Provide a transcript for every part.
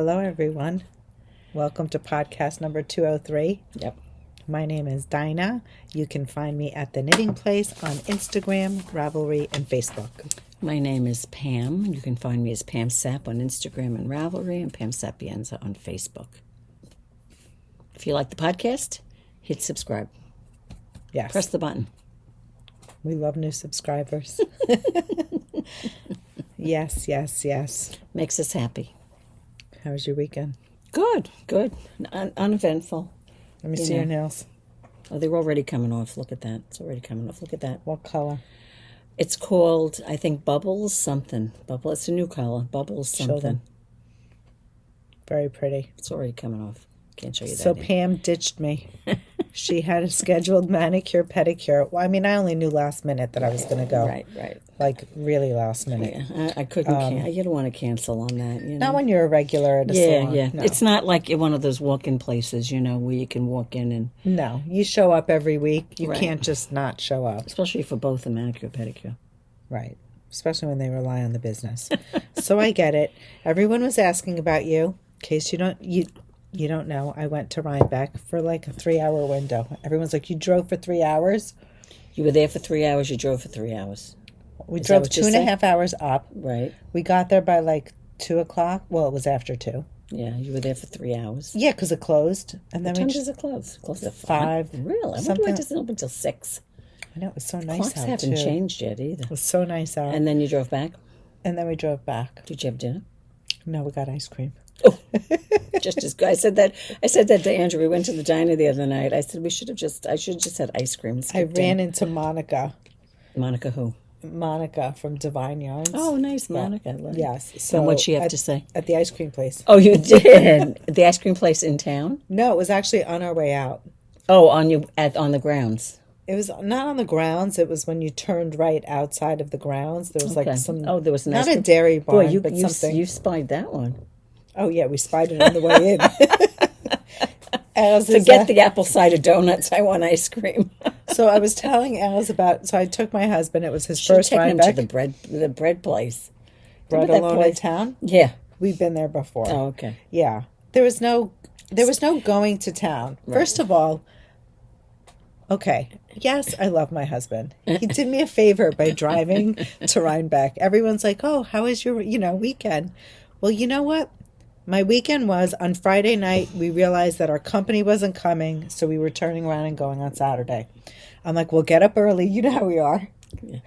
Hello, everyone. Welcome to podcast number 203. Yep. My name is Dina. You can find me at The Knitting Place on Instagram, Ravelry, and Facebook. My name is Pam. You can find me as Pam Sapp on Instagram and Ravelry, and Pam Sapienza on Facebook. If you like the podcast, hit subscribe. Yes. Press the button. We love new subscribers. Yes. Makes us happy. How was your weekend? Good. Uneventful. Let me see your nails. Oh, they're already coming off. Look at that. It's already coming off. Look at that. What color? It's called, I think, Bubbles something. It's a new color. Bubbles something. Show them. Very pretty. It's already coming off. Can't show you that. So Pam ditched me. She had a scheduled manicure, pedicure. Well, I mean, I only knew last minute that I was going to go. Right. Like, really last minute. Yeah, I couldn't. You don't want to cancel on that. You know? Not when you're a regular at a salon. Yeah. No. It's not like one of those walk-in places, where you can walk in and... No, you show up every week. You Right. can't just not show up. Especially for both the manicure, pedicure. Right. Especially when they rely on the business. So I get it. Everyone was asking about you. In case you don't know, I went to Rhinebeck for like a 3-hour window. Everyone's like, you drove for 3 hours? You were there for 3 hours, you drove for 3 hours. We Is drove that what you 2.5 hours up. Right. We got there by like 2 o'clock. Well, it was after 2. Yeah, you were there for 3 hours. Yeah, because it closed. And then What time does it close? Close at 5. Really? I wonder why it doesn't open until 6. I know, it was so nice Clocks out, haven't too. changed yet either. It was so nice out. And then you drove back? And then we drove back. Did you have dinner? No, we got ice cream. Oh, just as good. I said that to Andrew. We went to the diner the other night. I said I should have just had ice cream. I ran into Monica. Monica who? Monica from Divine Yarns. Oh, nice, Monica. I love it. Yes. So And what'd she have to say? At the ice cream place. Oh, you did? The ice cream place in town? No, it was actually on our way out. Oh, on the grounds. It was not on the grounds. It was when you turned right outside of the grounds. There was like some... Oh, there was not a dairy barn, but something. You spied that one. Oh, yeah, we spied it on the way in. Forget the apple cider donuts. I want ice cream. So I was telling Alice about... So I took my husband. It was his first Rhinebeck. Him to the bread place. Bread alone in town? Yeah. We've been there before. Oh, okay. Yeah. There was no going to town. Right. First of all... Okay. Yes, I love my husband. He did me a favor by driving to Rhinebeck. Everyone's like, oh, how was your, weekend? Well, you know what? My weekend was on Friday night, we realized that our company wasn't coming, so we were turning around and going on Saturday. I'm like, we'll get up early. You know how we are. Yeah.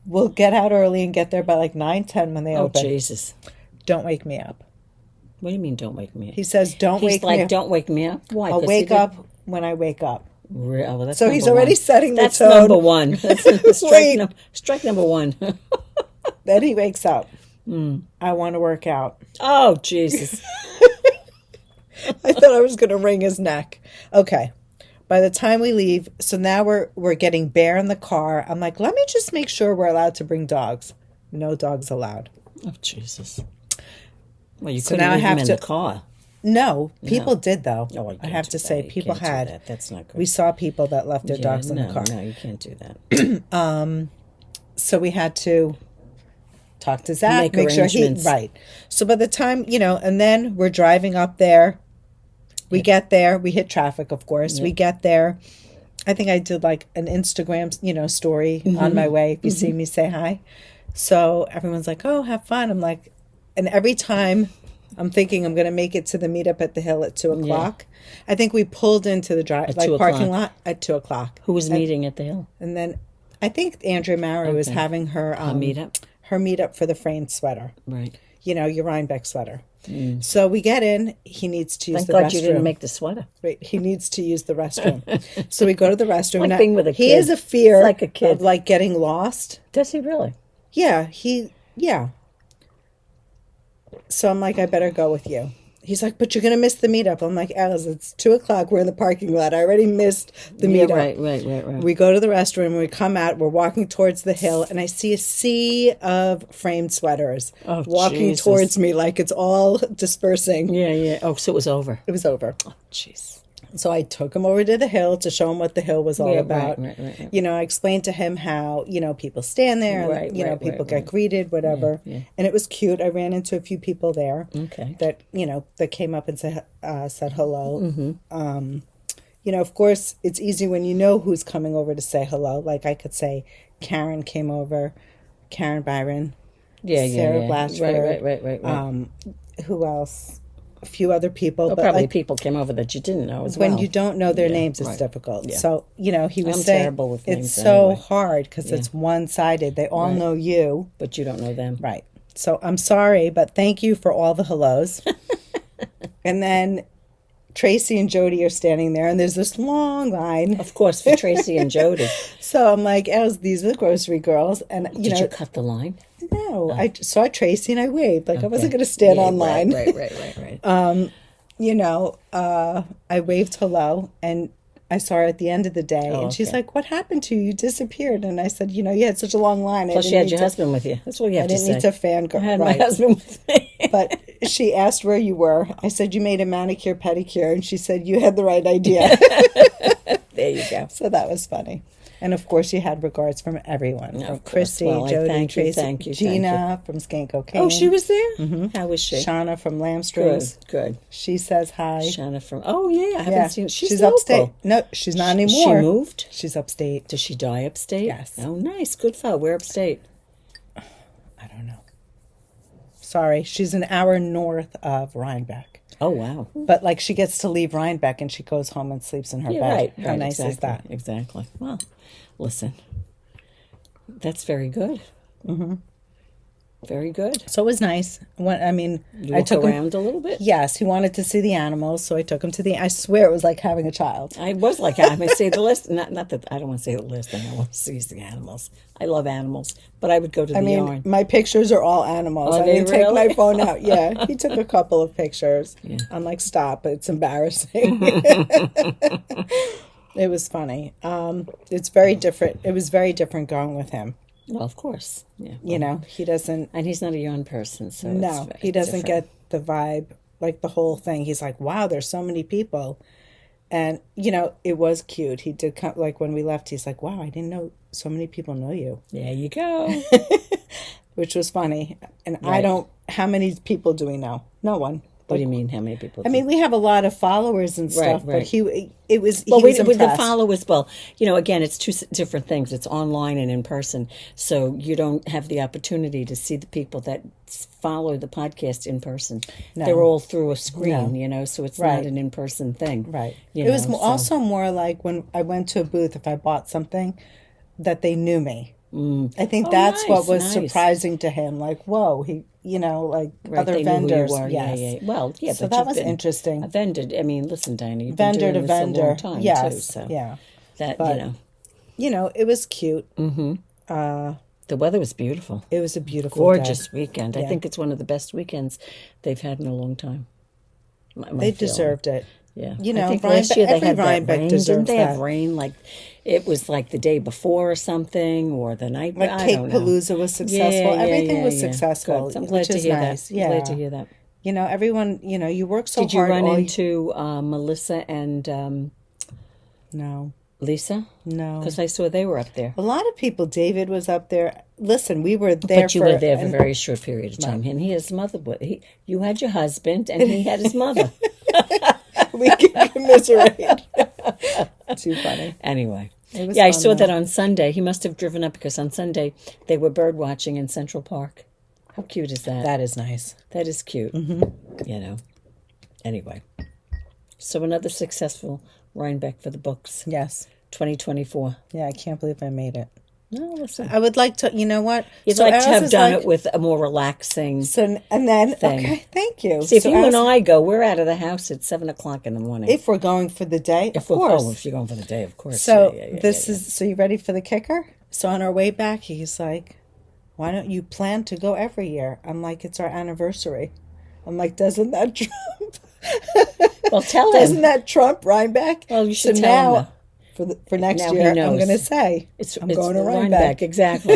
We'll get out early and get there by like 9:10 when they open. Oh, Jesus. Don't wake me up. What do you mean, don't wake me up? He says, wake me up. He's like, don't wake me up? Why? I'll wake up when I wake up. Oh, well, that's so he's already setting the That's tone. Number one. That's strike number one. Then he wakes up. I want to work out. Oh, Jesus. I thought I was going to wring his neck. Okay. By the time we leave, so now we're getting Bear in the car. I'm like, let me just make sure we're allowed to bring dogs. No dogs allowed. Oh, Jesus. Well, you couldn't leave him in the car. No, people did, though. Oh, I have to say, people had. That. That's not good. We saw people that left their dogs in the car. No, you can't do that. So we had to talk to Zach, make sure he... Right. So by the time, and then we're driving up there. We get there. We hit traffic, of course. We get there. I think I did like an Instagram, story on my way. If you see me, say hi. So everyone's like, oh, have fun. I'm like... And every time... I'm thinking I'm going to make it to the meetup at the Hill at 2 o'clock. Yeah. I think we pulled into the parking lot at 2 o'clock. Who was meeting at the Hill? And then I think Andrea Maury was having her meetup. Her meetup for the framed sweater. Right. Your Rhinebeck sweater. So we get in. He needs to use the restroom. Thank God you didn't make the sweater. Right. He needs to use the restroom. So we go to the restroom. Like being with a kid. He has a fear like a kid. of getting lost. Does he really? Yeah. Yeah. So I'm like, I better go with you. He's like, but you're going to miss the meetup. I'm like, Alice, it's 2 o'clock. We're in the parking lot. I already missed the meetup. Right. We go to the restroom. We come out. We're walking towards the Hill. And I see a sea of framed sweaters walking towards me like it's all dispersing. Yeah. Oh, so it was over. It was over. Oh, jeez. So I took him over to the hill to show him what the hill was all about. Right. You know, I explained to him how, you know, people stand there and, you know, people get greeted, whatever. And it was cute. I ran into a few people there that, you know, that came up and said hello. You know, of course, it's easy when you know who's coming over to say hello. Like I could say Karen came over, Karen Byron, Sarah Blatchford. Right. Who else? A few other people. Well, but probably like, people came over that you didn't know as well. When you don't know their names, it's difficult. So, you know, he was I'm saying terrible with names it's so anyway. hard because it's one-sided. They all know you. But you don't know them. Right. So I'm sorry, but thank you for all the hellos. And then Tracy and Jody are standing there, and there's this long line. Of course, for Tracy and Jody. So I'm like, these are the grocery girls. And, Did you cut the line? No. I saw Tracy and I waved. Like I wasn't going to stand on line. Right. You know, I waved hello, and I saw her at the end of the day, and she's like, "What happened to you? You disappeared." And I said, "You know, you had such a long line." Plus, you had your husband with you. That's what you have to say. I didn't need to fangirl. I had my husband with me. But she asked where you were. I said, "You made a manicure, pedicure," and she said, "You had the right idea." There you go. So that was funny. And of course, you had regards from everyone. From Christy, Jody, Tracy, thank you. Gina from Skank Cocaine. Oh, she was there? Mm-hmm. How was she? Shauna from Lamstrings. Good. She says hi. Shauna from, I haven't seen, she's local. Upstate. No, she's not anymore. She moved? She's upstate. Does she die upstate? Yes. Oh, nice. Good for her. Where upstate? I don't know. Sorry. She's an hour north of Rhinebeck. Oh, wow. But like she gets to leave Rhinebeck and she goes home and sleeps in her bed. Right. How nice is that? Exactly. Well, listen. That's very good. Mm-hmm. Very good. So it was nice. I took around a little bit? Yes, he wanted to see the animals, so I took him to I swear it was like having a child. I was like, I may say the list. Not that I don't want to say the list, and I want to see the animals. I love animals, but I would go to the yard. My pictures are all animals. I didn't take my phone out. Yeah, he took a couple of pictures. Yeah. I'm like, stop, it's embarrassing. It was funny. It's very different. It was very different going with him. Well, of course. Yeah. You know, he doesn't... And he's not a young person, so no, he doesn't get the vibe, like the whole thing. He's like, wow, there's so many people. And, you know, it was cute. He did come, like when we left, he's like, wow, I didn't know so many people know you. There you go. Which was funny. And how many people do we know? No one. What do you mean? How many people? We have a lot of followers and stuff, but he was impressed. With the followers, well, you know, again, it's two different things. It's online and in person, so you don't have the opportunity to see the people that follow the podcast in person. No. They're all through a screen, you know, so it's not an in-person thing. Right. It was also more like when I went to a booth, if I bought something, that they knew me. I think that's what was surprising to him. Like, whoa, he, you know, like other vendors. Yes. Yeah. Well, yeah. So that was interesting. A vendor. I mean, listen, Dinah, you've vendor been doing to this vendor. a long time too. So yeah. That you know, it was cute. Mm-hmm. The weather was beautiful. It was a beautiful, gorgeous weekend. I think it's one of the best weekends they've had in a long time. They deserved it. Yeah, you know, I think last year they had Rhinebeck rain. Didn't they have rain? Like it was like the day before or something, or the night. Like Cake Palooza was successful. Everything was successful. Good. I'm glad to hear that. Yeah, glad to hear that. You know, everyone. You know, you work so hard. Did you run into Melissa and no Lisa? No, because I saw they were up there. A lot of people. David was up there. Listen, we were there. But you were there for a very short period of time, and his mother. You had your husband, and he had his mother. We can commiserate. Too funny. Anyway. I saw that on Sunday. He must have driven up because on Sunday they were bird watching in Central Park. How cute is that? That is nice. That is cute. Mm-hmm. You know. Anyway. So another successful Rhinebeck for the books. Yes. 2024. Yeah, I can't believe I made it. No, listen. I would like to, you know what? You'd like to have done it with a more relaxing thing. Okay, thank you. See, if you and I go, we're out of the house at 7:00 in the morning. If we're going for the day, of course. If you're going for the day, of course. So so you ready for the kicker? So on our way back, he's like, why don't you plan to go every year? I'm like, it's our anniversary. I'm like, doesn't that trump? Well, tell him. Doesn't that trump Rhinebeck? Well, you should tell him. For next year, I'm going to say I'm going to Rhinebeck. Exactly.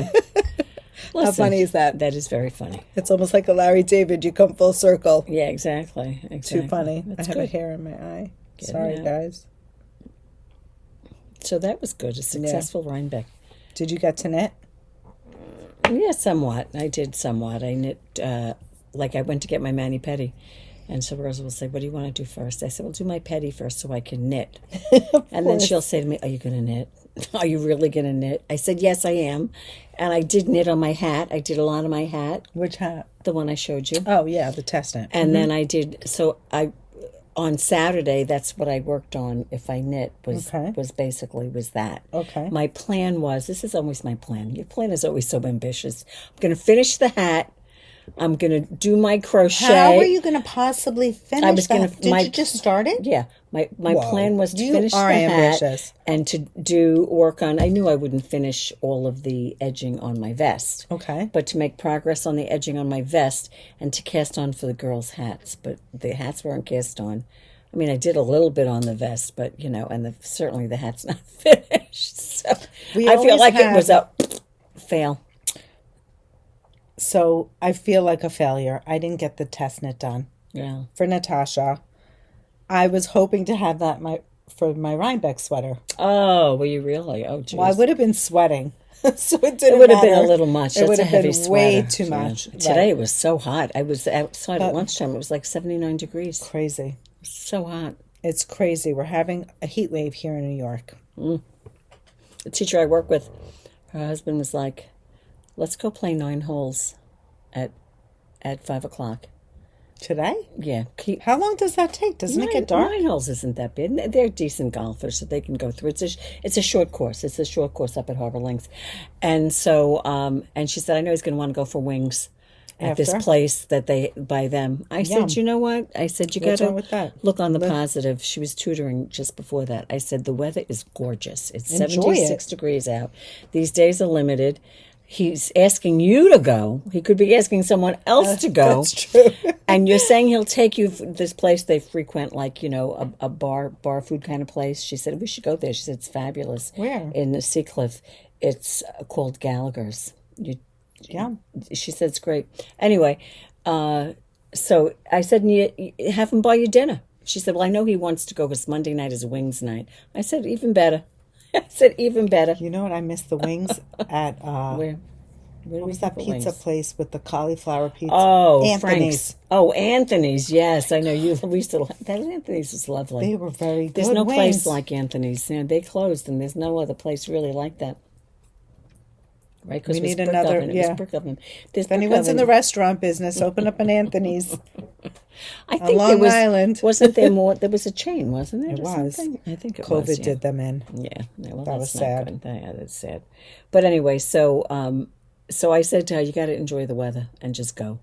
Listen, how funny is that? That is very funny. It's almost like a Larry David. You come full circle. Yeah, exactly. Too funny. That's I have good. a hair in my eye. Sorry, guys. So that was good. A successful Rhinebeck. Did you get to knit? Yeah, somewhat. I did somewhat. I knit, like I went to get my mani-pedi. And so Rosa will say, what do you want to do first? I said, well, do my pedi first so I can knit. And then she'll say to me, are you going to knit? Are you really going to knit? I said, yes, I am. And I did knit on my hat. I did a lot of my hat. Which hat? The one I showed you. Oh, yeah, the test knit. And then I did, on Saturday, that's what I worked on if I knit, was that. Okay. My plan was, this is always my plan. Your plan is always so ambitious. I'm going to finish the hat. I'm going to do my crochet. How are you going to possibly finish that? Did you just start it? Yeah. My plan was to finish the hat and to work on, I knew I wouldn't finish all of the edging on my vest. Okay. But to make progress on the edging on my vest and to cast on for the girls' hats. But the hats weren't cast on. I mean, I did a little bit on the vest, but, and certainly the hat's not finished. So I feel like it was a fail. So I feel like a failure. I didn't get the test knit done. Yeah. For Natasja. I was hoping to have that for my Rhinebeck sweater. Oh, were you really? Oh, geez. Well, I would have been sweating. So it would have been a little much. It would have been way too much. Yeah. Today it was so hot. I was outside at lunchtime. It was like 79 degrees. Crazy. So hot. It's crazy. We're having a heat wave here in New York. The teacher I work with, her husband was like, let's go play 9 holes at 5 o'clock. Today? Yeah. How long does that take? Doesn't it get dark? 9 holes isn't that bad. They're decent golfers, so they can go through. It's a short course. It's a short course up at Harbor Links. And so, and she said, I know he's going to want to go for wings at this place that they buy them. I said, you know what? I said, you got to look on the positive. She was tutoring just before that. I said, the weather is gorgeous. It's 76 degrees out. These days are limited. He's asking you to go. He could be asking someone else to go. That's true. And you're saying he'll take you this place they frequent, like, a bar food kind of place. She said, we should go there. She said, it's fabulous. Where? In the Seacliff. It's called Gallagher's. Yeah. She said, it's great. Anyway, so I said, have him buy you dinner. She said, well, I know he wants to go because Monday night is wings night. I said, even better. I said, even better. You know what? I miss the wings at... Where? What was that pizza place with the cauliflower pizza? Oh, Anthony's. Frank's. Oh, Anthony's. Yes, I know. We used to like that. Anthony's is lovely. They were very good. There's no wings. place like Anthony's. They closed, and there's no other place really like that. Right? We need another. Yeah. If anyone's in the restaurant business, open up an Anthony's. I think on Long Island. Wasn't there more? There was a chain, wasn't there? It was. I think it was. COVID did them in. Yeah. Well, that was sad. Yeah, that's sad. But anyway, so I said to her, you got to enjoy the weather and just go.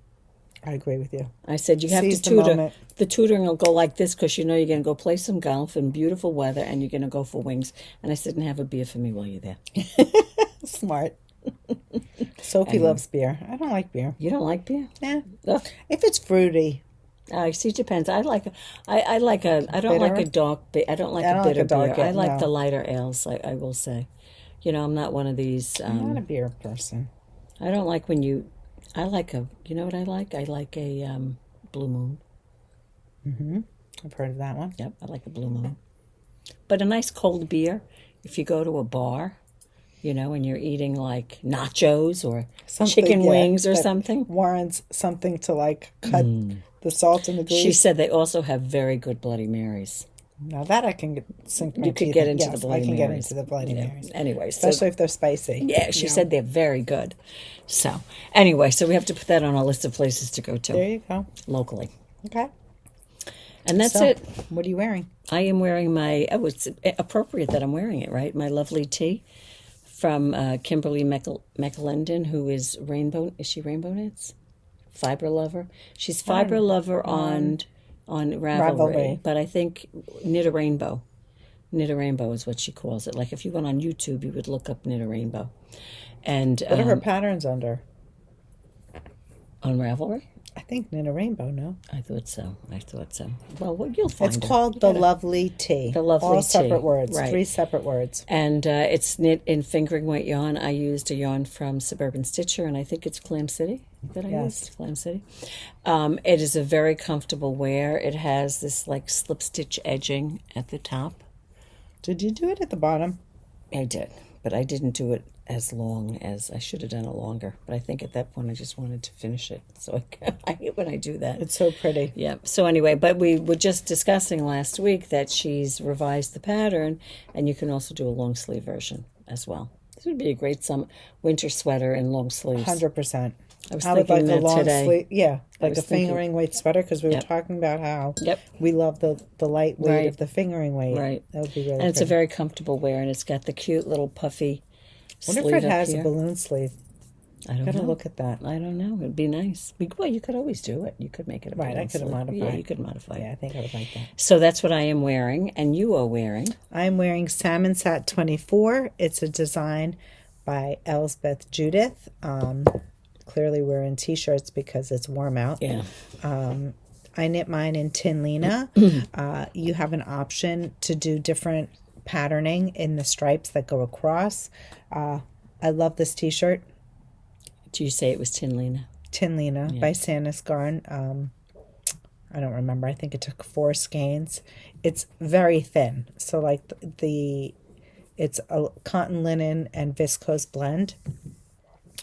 I agree with you. I said, you have to tutor. The tutoring will go like this because you're going to go play some golf in beautiful weather and you're going to go for wings. And I said, and have a beer for me while you're there. Smart. Sophie loves beer. I don't like beer. You don't like beer? Yeah. If it's fruity. See, it depends. I don't like a dark beer. I don't like a bitter beer. I like the lighter ales, I will say. I'm not one of these. I'm not a beer person. I don't like when you like you know what I like? I like a Blue Moon. Mm-hmm. I've heard of that one. Yep, I like a Blue Moon. But a nice cold beer, if you go to a bar, and you're eating like nachos or chicken wings or something. Warrants something to cut the salt and the grease. She said they also have very good Bloody Marys. Now that I can sink my teeth. You could get into the Bloody Marys. I can get into the Bloody Marys. Anyway. Especially if they're spicy. Yeah, she said they're very good. So, anyway, we have to put that on our list of places to go to. There you go. Locally. Okay. And that's it. What are you wearing? I am wearing it's appropriate that I'm wearing it, right? My lovely tee from Kimberly McAlindin, who is Rainbow. Is she Rainbow Knits? Fiber Lover. She's Fiber Lover on Ravelry, but I think Knit a Rainbow. Knit a Rainbow is what she calls it. Like if you went on YouTube, you would look up Knit a Rainbow. And what are her patterns under? On Ravelry? I think Knit a Rainbow, no? I thought so. Well, you'll find it. It's called The Lovely Tea. The Lovely All Tea. separate words. Right. 3 separate words. And it's knit in fingering weight yarn. I used a yarn from Suburban Stitcher, and I think it's Clam City. that I Yes. used, Glam City. It is a very comfortable wear. It has this like slip stitch edging at the top. Did you do it at the bottom? I did, but I didn't do it as long as I should have done it longer. But I think at that point I just wanted to finish it. So I hate when I do that. It's so pretty. Yeah. So anyway, but we were just discussing last week that she's revised the pattern, and you can also do a long sleeve version as well. This would be a great winter sweater in long sleeves. 100%. I was I would thinking like a that long today. sleeve. Yeah, like a was thinking- fingering weight sweater, because we were Yep. talking about how Yep. we love the light weight Right. of the fingering weight. Right. That would be really And it's a pretty. very comfortable wear, and it's got the cute little puffy I wonder sleeve if it up has here. a balloon sleeve. I don't Gotta know. look at that. I don't know. It'd be nice. Well, you could always do it. You could make it a Right, I balloon could sleeve. modify Yeah, it. you could modify Yeah, it. I think I would like that. So that's what I am wearing, and you are wearing. I'm wearing Sammensat 24. It's a design by Elsebeth Judith. Clearly we're in t-shirts because it's warm out. Yeah. I knit mine in Lina. You have an option to do different patterning in the stripes that go across. I love this t-shirt. Do you say it was Lina? Lina by Sandnes Garn. I don't remember. I think it took 4 skeins. It's very thin. So like it's a cotton linen and viscose blend.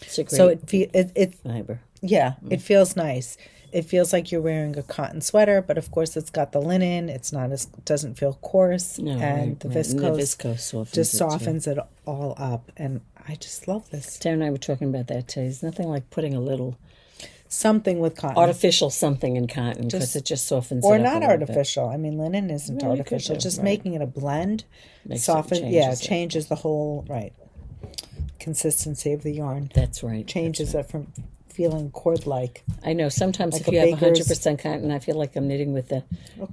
It's a great So it fiber. yeah, it feels nice. It feels like you're wearing a cotton sweater, but of course it's got the linen. It's not doesn't feel coarse, No, and the right. And viscose, the viscose softens just it, too. softens it all up. And I just love this. Tara and I were talking about that today. There's nothing like putting a little Something with cotton, artificial something in cotton because it just softens or it up not a little bit. artificial. I mean, linen isn't No, you could artificial. do, Just right. making it a blend, Makes it- soften. changes it. Changes the whole consistency of the yarn. That's right. Changes it from feeling cord-like. I know. Sometimes Like if a you have baker's- 100% cotton, I feel like I'm knitting with a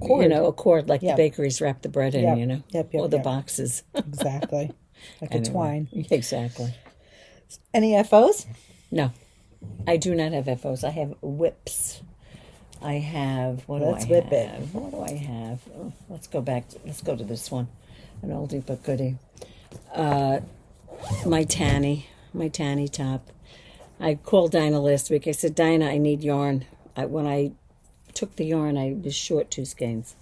cord. a cord like Yeah. the bakeries wrap the bread in, Yep. Yep, or the yep. boxes. Exactly, like a Anyway. twine. Exactly. Any FOs? No, I do not have FOs. I have whips. I have, Let's whip it. What do I have? Oh, let's go back. Let's go to this one. An oldie but goodie. My Tanne top. I called Dina last week. I said, Dina, I need yarn. When I took the yarn, I was short 2 skeins.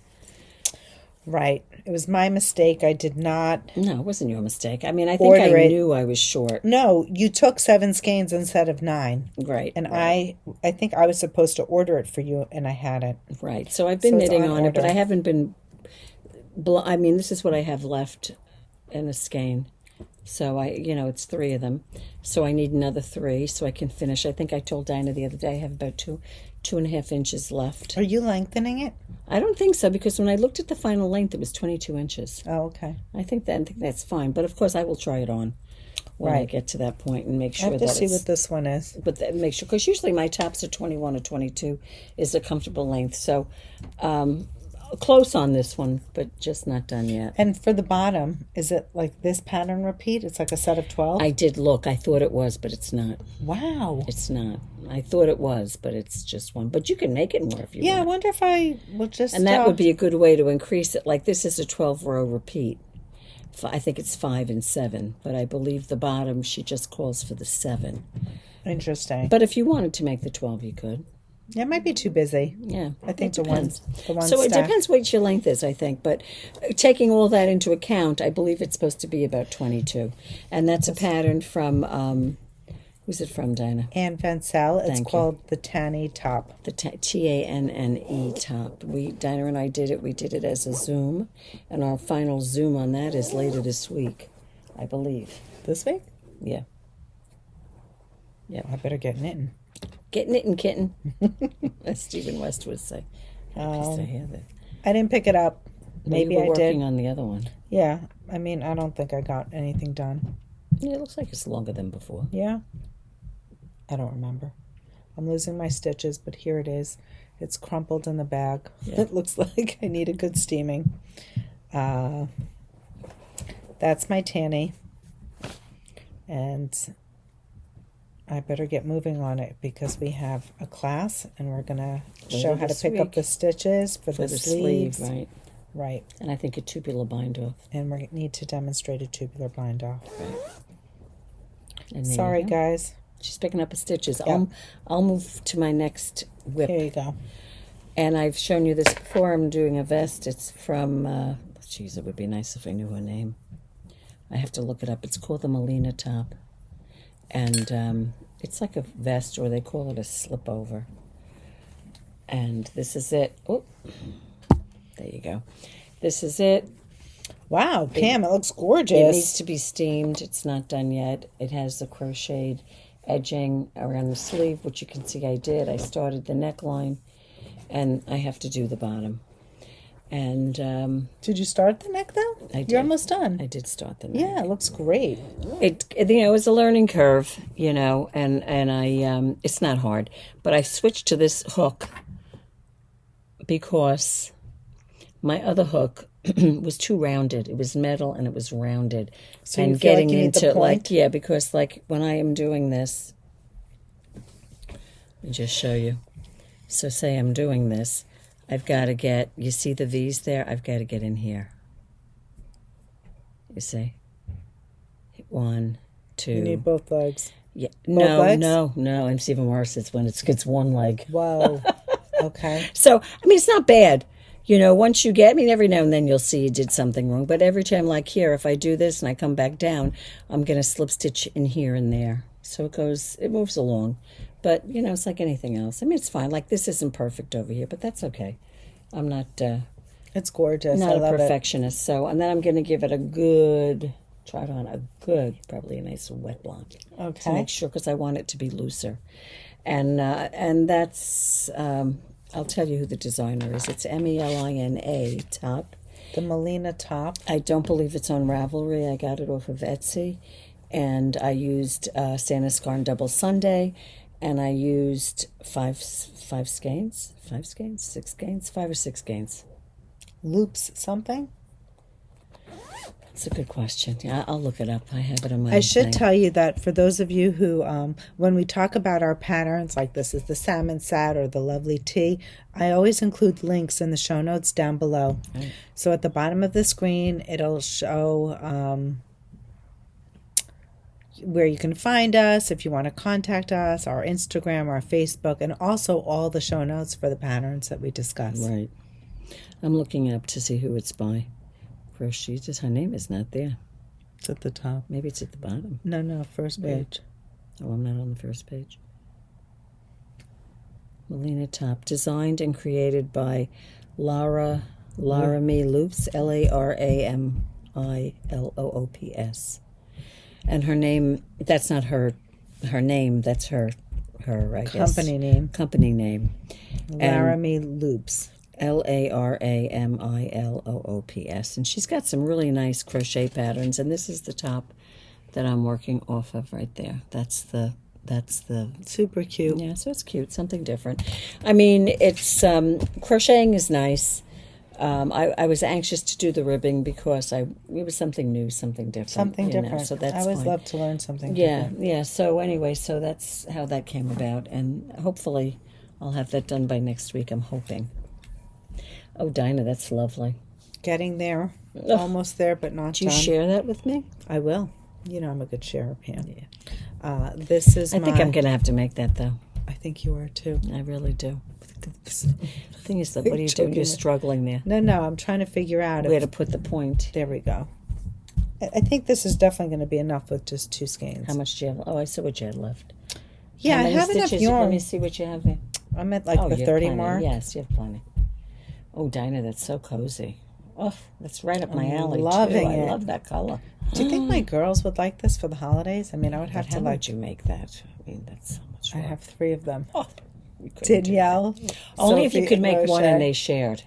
Right. It was my mistake. I did not. No, it wasn't your mistake. I mean, I think Order I it. knew I was short. No, you took 7 skeins instead of 9. Right. And right. I think I was supposed to order it for you, and I hadn't. Right. So I've been So it's knitting on on it, but order. I haven't been. I mean, this is what I have left in a skein. So it's 3 of them. So I need another 3 so I can finish. I think I told Dina the other day I have about 2.5 inches left. Are you lengthening it? I don't think so because when I looked at the final length, it was 22 inches. Oh, okay. I think that's fine. But of course, I will try it on when I Right. get to that point and make I sure have that to see it's. what this one is. But make sure, because usually my tops are 21 or 22 is a comfortable length. So close on this one, but just not done yet. And for the bottom, is it like this pattern repeat? It's like a set of 12? I did look. I thought it was, but it's not. Wow. It's not. I thought it was, but it's just one. But you can make it more if you Yeah, I want. wonder if I will just... And that would be a good way to increase it. Like this is a 12-row repeat. I think it's 5 and 7, but I believe the bottom, she just calls for the 7. Interesting. But if you wanted to make the 12, you could. Yeah, it might be too busy. Yeah, I think it the one depends. stack. So it depends what your length is, I think. But taking all that into account, I believe it's supposed to be about 22. And that's a pattern from, who's it from, Dina? And Ventzel. It's Thank you. called the Tanne top. The Tanne top. Dina and I did it. We did it as a Zoom. And our final Zoom on that is later this week, I believe. This week? Yeah. Yeah. I better get knitting. Get knitting, kitten. As Stephen West would say. Happy to hear that. I didn't pick it up. Maybe you were I working did. on the other one. Yeah. I mean, I don't think I got anything done. Yeah, it looks like it's longer than before. Yeah? I don't remember. I'm losing my stitches, but here it is. It's crumpled in the bag. Yeah. It looks like I need a good steaming. That's my Tanne. And I better get moving on it because we have a class and we're going to show how to this pick up week. the stitches for the sleeve, sleeves. right? Right. And I think a tubular bind off. And we need to demonstrate a tubular bind off. And there Sorry, you go. guys. She's picking up her stitches. Yep. I'll move to my next whip. Here you go. And I've shown you this before. I'm doing a vest. It's from, it would be nice if I knew her name. I have to look it up. It's called the Melina top. And it's like a vest, or they call it a slip over. And this is it. Oh, there you go. This is it. Wow, Pam, it looks gorgeous. It needs to be steamed. It's not done yet. It has the crocheted edging around the sleeve, which you can see I did. I started the neckline, and I have to do the bottom. And did you start the neck though? I did. You're almost done. I did start the neck. Yeah, it looks great. It was a learning curve, and I it's not hard, but I switched to this hook because my other hook was too rounded. It was metal and it was rounded. So and you feel getting like you need the point? because when I am doing this, let me just show you. So say I'm doing this, I've got to get, you see the V's there? I've got to get in here. You see? 1, 2. You need both legs. Yeah. Legs? No. It's even worse. It's when it's one leg. Whoa. Okay. So, it's not bad. Once you get, every now and then you'll see you did something wrong. But every time, like here, if I do this and I come back down, I'm going to slip stitch in here and there. So it moves along. But, it's like anything else. It's fine. Like this isn't perfect over here, but that's okay. I'm not... it's gorgeous. Not I a love perfectionist. So, and then I'm going to give it probably a nice wet blonde. Okay. To make sure, because I want it to be looser. And that's... I'll tell you who the designer is. It's Melina top. The Melina top. I don't believe it's on Ravelry. I got it off of Etsy. And I used Sandnes Garn Double Sunday. And I used 5 skeins. 5 skeins? 6 skeins? 5 or 6 skeins. Loops something? It's a good question. Yeah, I'll look it up. I have it on my I should thing. tell you that for those of you who, when we talk about our patterns, like this is the Sammensat or the Lovely Tea, I always include links in the show notes down below. Right. So at the bottom of the screen, it'll show where you can find us, if you want to contact us, our Instagram, our Facebook, and also all the show notes for the patterns that we discuss. Right. I'm looking it up to see who it's by. Crochet, her name is not there. It's at the top. Maybe it's at the bottom. No, first page. Oh, I'm not on the first page. Melina top, designed and created by Larami Loops, LARAMILOOPS. And her name, that's not her name, that's her I guess. Company name. Company name. Larami Loops. LARAMILOOPS. And she's got some really nice crochet patterns, and this is the top that I'm working off of right there. That's the super cute. Yeah, so it's cute, something different. It's crocheting is nice. I was anxious to do the ribbing because it was something new, something different. Something different. So that's I always fine. love to learn something different. Yeah. So anyway, so that's how that came about, and hopefully I'll have that done by next week. I'm hoping. Oh, Dina, that's lovely. Getting there, almost there, but not Do you done. share that with me? I will. I'm a good sharer, Pam. Yeah. This is. I think I'm going to have to make that though. I think you are too. I really do. The thing is that what are you doing? You're struggling there. No, I'm trying to figure out where to put the point. There we go. I think this is definitely going to be enough with just 2 skeins. How much do you have? Oh, I saw what you had left. Yeah, I have enough yarn. Let me see what you have there. I'm at the 30 mark. Yes, you have plenty. Oh, Dina, that's so cozy. Oh, that's right up my alley, loving too. it. I love that color. Do you think my girls would like this for the holidays? I would have How to would you make that? That's so much I work. have 3 of them. Oh, Danielle. Only if you Sophie, could make and one Rochelle. and they shared.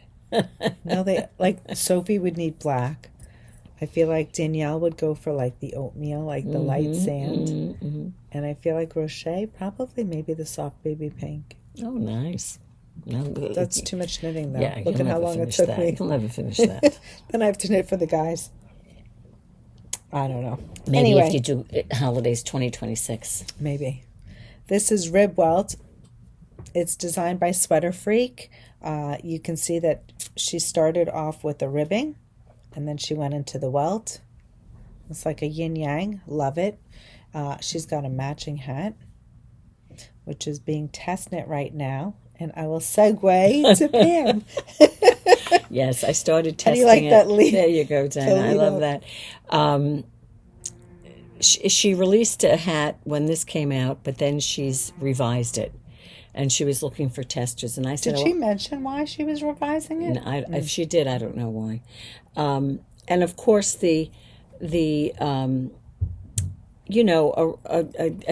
No, they Sophie would need black. I feel like Danielle would go for the oatmeal, the light sand. Mm-hmm. And I feel like Rochelle, probably maybe the soft baby pink. Oh, nice. No, That's too much knitting, though. Yeah, Look at how long it took me. You'll never finish that. Then I have to knit for the guys. I don't know. Maybe anyway, if you do holidays 2026. Maybe. This is Rib Welt. It's designed by SweaterFreak. You can see that she started off with the ribbing, and then she went into the welt. It's like a yin-yang. Love it. She's got a matching hat. which is being test knit right now. And I will segue to Pam. Yes, I started testing you like it. That lead? There you go, Dina. I love that. She released a hat when this came out, but then she's revised it. And she was looking for testers. And I said, Did she mention why she was revising it? If she did, I don't know why. And of course, a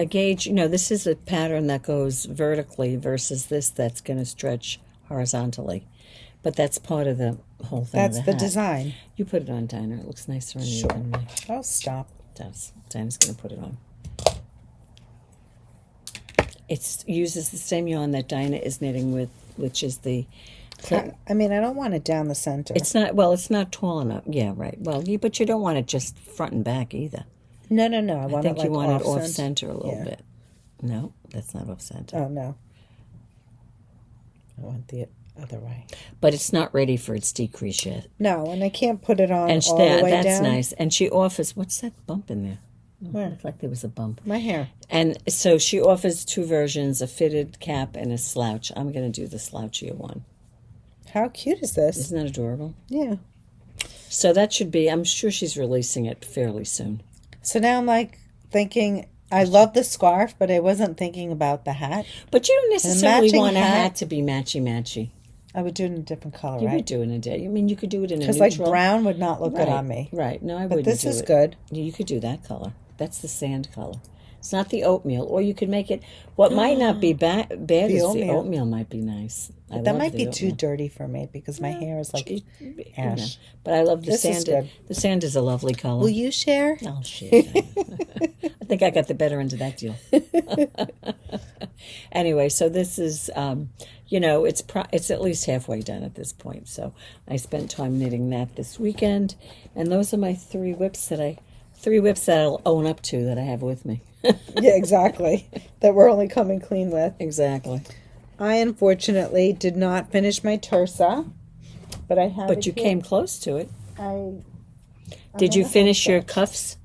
gauge, this is a pattern that goes vertically versus this that's going to stretch horizontally. But that's part of the whole thing. That's the design. You put it on, Dina. It looks nicer on you than me. Oh, stop. Dina's going to put it on. It uses the same yarn that Dina is knitting with, which is the... I don't want it down the center. It's not tall enough. Yeah, right. Well, but you don't want it just front and back either. No. I think you want it off off-center a little bit. No, that's not off-center. Oh, no. I want the other way. But it's not ready for its decrease yet. No, and I can't put it on all the way down. That's nice. And she offers... What's that bump in there? Where? It looked like there was a bump. My hair. And so she offers 2 versions, a fitted cap and a slouch. I'm going to do the slouchier one. How cute is this? Isn't that adorable? Yeah. So that should be... I'm sure she's releasing it fairly soon. So now I'm thinking... I love the scarf, but I wasn't thinking about the hat. But you don't necessarily want a hat to be matchy-matchy. I would do it in a different color, right? You would do it in a day. I mean, you could do it in a neutral. Because brown would not look good on me. Right. No, I wouldn't. But this is good. You could do that color. That's the sand color. It's not the oatmeal. Or you could make it... What might not be bad is the oatmeal might be nice. But that might be too dirty for me because my hair is like ash. But I love the sand. Is good. The sand is a lovely color. Will you share? I'll share. I think I got the better end of that deal. Anyway, so this is... it's at least halfway done at this point. So I spent time knitting that this weekend. And those are my 3 whips that I'll own up to that I have with me. Yeah, exactly. That we're only coming clean with. Exactly. I unfortunately did not finish my Tursa, but I have. But you came close to it. Did you finish your cuffs?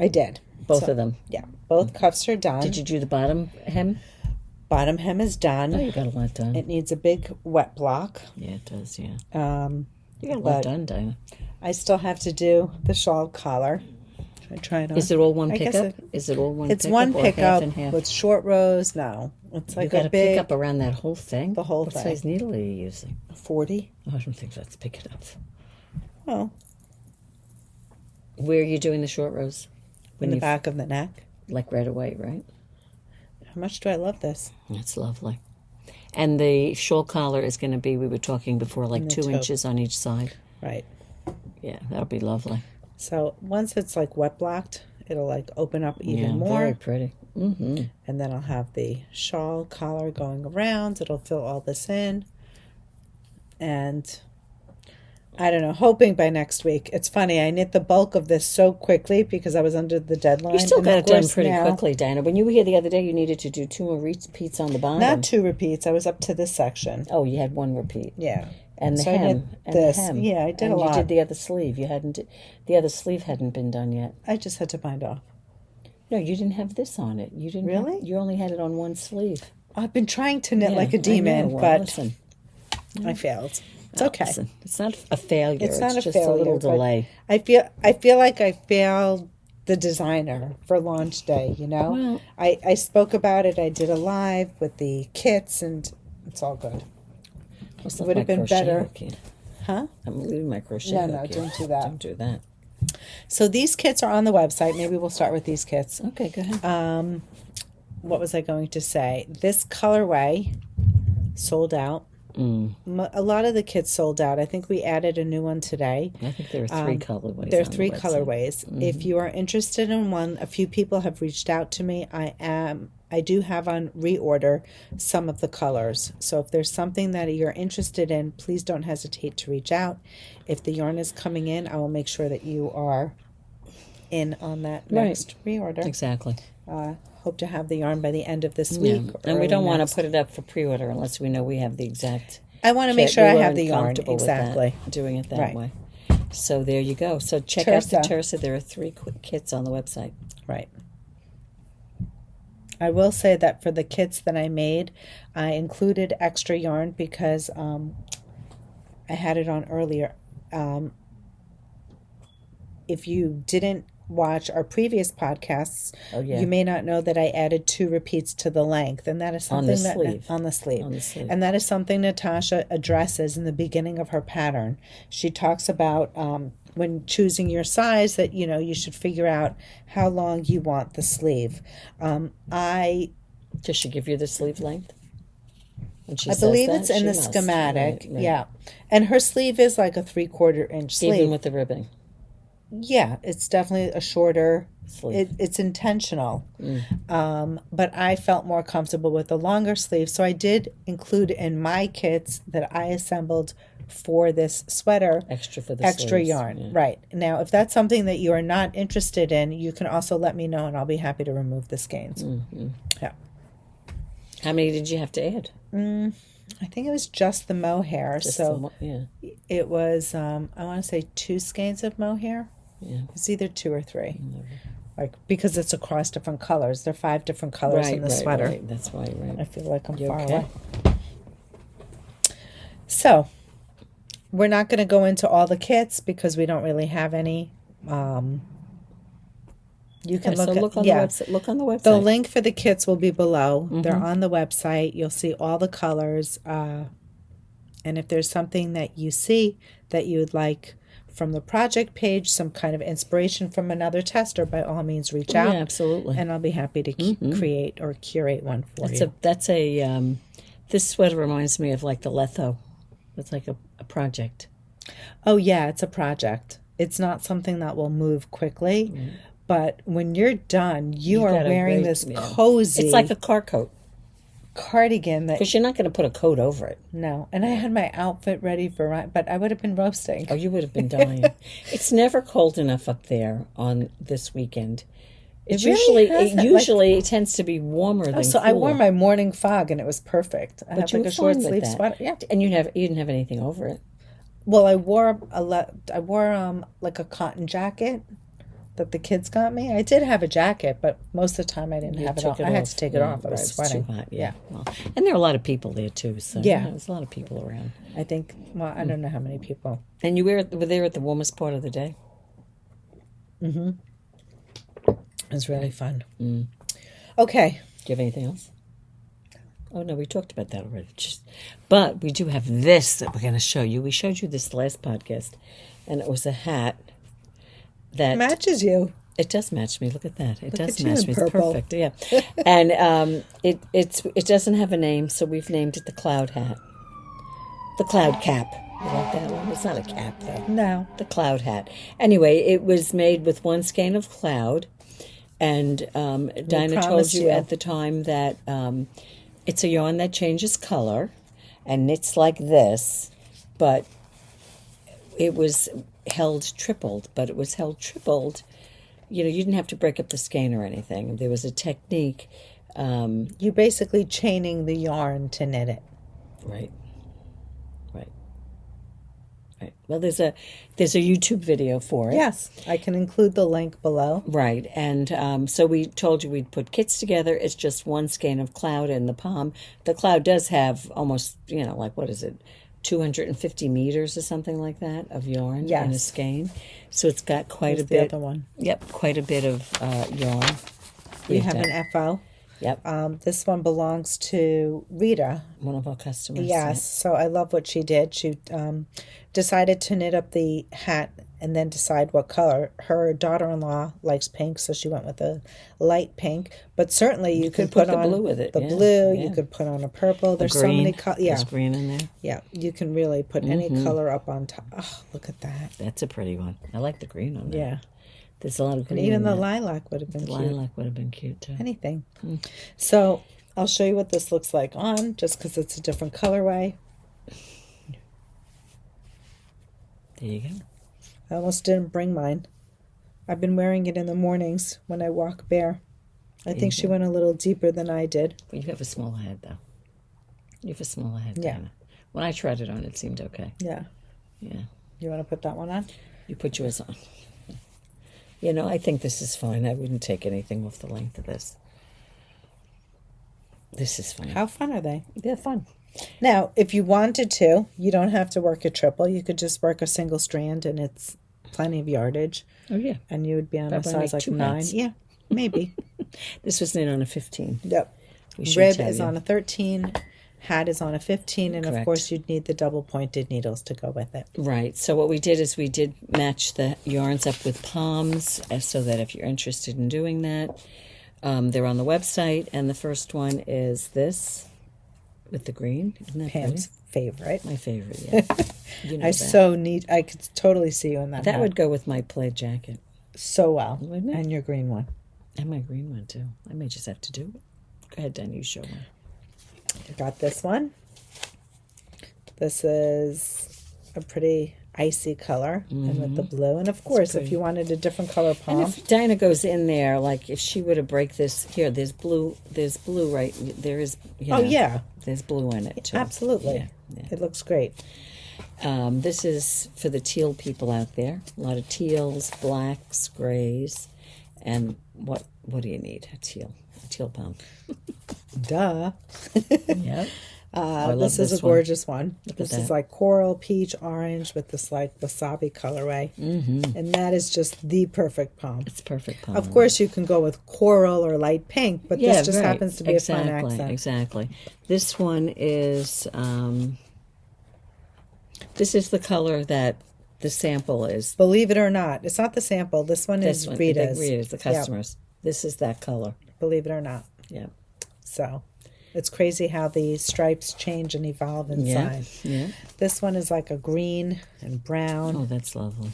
I did. Both of them. Yeah, both cuffs are done. Did you do the bottom hem? Bottom hem is done. Oh, you got a lot done. It needs a big wet block. Yeah, it does. Yeah. You got a lot done, Dina. I still have to do the shawl collar. I try it on. Is it all one pickup? Is it all one? It's pickup one or pickup half and half? with short rows. No, it's like you got a to big pick up around that whole thing. The whole what thing. What size needle are you using? 40. Oh, I don't think that's big enough. Oh. Where are you doing the short rows? In the back of the neck. Like right away, right? How much do I love this? That's lovely. And the shawl collar is going to be, we were talking before, like 2 inches on each side. Right. Yeah, that'll be lovely. So once it's like wet blocked, it'll like open up even more. Very pretty. Mm-hmm. And then I'll have the shawl collar going around. It'll fill all this in. And I don't know, hoping by next week. It's funny, I knit the bulk of this so quickly because I was under the deadline. You still got it done pretty quickly, Dina. When you were here the other day, you needed to do 2 more repeats on the bottom. Not 2 repeats. I was up to this section. Oh, you had 1 repeat. Yeah. And the so hem. And this. The hem. Yeah, I did a lot. And you did the other sleeve. The other sleeve hadn't been done yet. I just had to bind off. No, you didn't have this on it. You didn't. Really? You only had it on 1 sleeve. I've been trying to knit like a demon, but listen. I failed. It's okay. Listen, it's not a failure. It's not just a failure, a little delay. I feel like I failed the designer for launch day, you know? Well, I spoke about it. I did a live with the kits, and it's all good. It would have been better. Huh? I'm leaving my crochet No, hook don't do that. Don't do that. So these kits are on the website. Maybe we'll start with these kits. Okay, go ahead. What was I going to say? This colorway sold out. A lot of the kits sold out. I think we added a new one today. I think there are 3 colorways. There are 3 colorways. Mm-hmm. If you are interested in one, a few people have reached out to me. I do have on reorder some of the colors. So if there's something that you're interested in, please don't hesitate to reach out. If the yarn is coming in, I will make sure that you are in on that next reorder. Exactly. Hope to have the yarn by the end of this week. And we don't want to put it up for pre-order unless we know we have the exact. I want to make sure I have the yarn. Exactly. Doing it that way. So there you go. So check out the Tursa. There are 3 kits on the website. Right. I will say that for the kits that I made, I included extra yarn because I had it on earlier. If you didn't watch our previous podcasts, you may not know that I added 2 repeats to the length, and that is something on the sleeve. And that is something Natasja addresses in the beginning of her pattern. She talks about when choosing your size that you should figure out how long you want the sleeve. Does she give you the sleeve length? I believe it's in the schematic. Right. Yeah, and her sleeve is like a 3/4 inch sleeve, even with the ribbing. Yeah, it's definitely a shorter sleeve. It's intentional. But I felt more comfortable with the longer sleeve. So I did include in my kits that I assembled for this sweater extra sleeves. Yarn. Yeah. Right. Now, if that's something that you are not interested in, you can also let me know and I'll be happy to remove the skeins. Mm-hmm. Yeah. How many did you have to add? I think it was just the mohair. It was, I want to say 2 skeins of mohair. Yeah. It's either 2 or 3. Like, because it's across different colors. There are 5 different colors in the sweater. Right. That's why, right. I feel like I'm far away. So, we're not going to go into all the kits because we don't really have any. You can look on the website. Look on the website. The link for the kits will be below. Mm-hmm. They're on the website. You'll see all the colors. And if there's something that you see that you would like from the project page, some kind of inspiration from another tester, by all means reach out. Yeah, absolutely. And I'll be happy to create or curate one for you. This sweater reminds me of like the Letho. It's like a project. Oh, yeah, it's a project. It's not something that will move quickly. But when you're done, you are wearing this cozy... It's like a car coat. Cardigan. Because you're not going to put a coat over it. No. And I had my outfit ready but I would have been roasting. Oh, you would have been dying. It's never cold enough up there on this weekend. It usually tends to be warmer than so cooler. I wore my morning fog and it was perfect. I had like a short sleeve sweater. Yeah. And you didn't have anything over it. Well, I wore like a cotton jacket that the kids got me. I did have a jacket, but most of the time I didn't have it on. I had to take it off. I was sweating. Too hot, yeah. Well, and there are a lot of people there too, so there's a lot of people around. I think, I don't know how many people. And you were there at the warmest part of the day? Mm-hmm. It was really fun. Okay. Do you have anything else? Oh, no, we talked about that already. But we do have this that we're going to show you. We showed you this last podcast, and it was a hat that matches you. It does match me. Look at that. It does match me. It's perfect. Yeah. And it doesn't have a name, so we've named it the Cloud Hat. The Cloud Cap. You like that one? It's not a cap, though. No. The Cloud Hat. Anyway, it was made with 1 skein of cloud, and Dina told you at the time that it's a yarn that changes color and knits like this, but it was held tripled. But it was held tripled. You didn't have to break up the skein or anything. There was a technique. You're basically chaining the yarn to knit it. Right. Well, there's a YouTube video for it. Yes, I can include the link below. Right, and so we told you we'd put kits together. It's just 1 skein of cloud in the palm. The cloud does have almost, like, what is it, 250 meters or something like that of yarn in a skein. So it's got quite a bit. The other one. Yep, quite a bit of yarn. We have an FO. Yep. This one belongs to Rita, one of our customers. Yes, so I love what she did. She decided to knit up the hat and then decide what color. Her daughter-in-law likes pink, so she went with a light pink. But certainly you could put on the blue with it. The blue. You could put on a purple. There's so many colors. Yeah, there's green in there. Yeah, you can really put any color up on top. Oh, look at that. That's a pretty one. I like the green on that. Yeah. There's a lot of green. Even the lilac would have been cute. Lilac would have been cute too. Anything. So I'll show you what this looks like on, just because it's a different colorway. There you go. I almost didn't bring mine. I've been wearing it in the mornings when I walk bare. I think she went a little deeper than I did. Well, you have a smaller head, though. You have a smaller head, yeah. Dina. When I tried it on, it seemed okay. Yeah. Yeah. You want to put that one on? You put yours on. I think this is fine. I wouldn't take anything off the length of this. This is fun. How fun are they? They're fun. Now, if you wanted to, you don't have to work a triple. You could just work a single strand, and it's plenty of yardage. Oh, yeah. And you would be on a size like 9. Hats. Yeah, maybe. This was knit on a 15. Yep. Rib is on a 13. Hat is on a 15. And, of course, you'd need the double-pointed needles to go with it. Right. So what we did is we did match the yarns up with palms so that if you're interested in doing that, they're on the website. And the first one is this with the green. Isn't that Pam's favorite. My favorite, yeah. You know I could totally see you in that. That hat. would go with my plaid jacket. So well. Wouldn't it? And your green one. And my green one, too. I may just have to do it. Go ahead, Tanne, you show one. I got this one. This is a pretty icy color, and with the blue. And of course, if you wanted a different color palm. And if Dina goes in there, like if she were to break this, here, there's blue right, there is, oh, yeah. There's blue in it, too. Absolutely. Yeah. It looks great. This is for the teal people out there. A lot of teals, blacks, grays, and what do you need? A teal palm. Duh. Yep. This is a gorgeous one. This is like coral, peach, orange with this like wasabi colorway. Mm-hmm. And that is just the perfect palm. It's perfect palm. Of course, you can go with coral or light pink, but this just happens to be a fun accent. Exactly. This one is, this is the color that the sample is. Believe it or not, it's not the sample. This one is Rita's. Rita's, the customers. Yep. This is that color. Believe it or not. Yeah. So it's crazy how the stripes change and evolve inside. Yeah. This one is like a green and brown. Oh, that's lovely.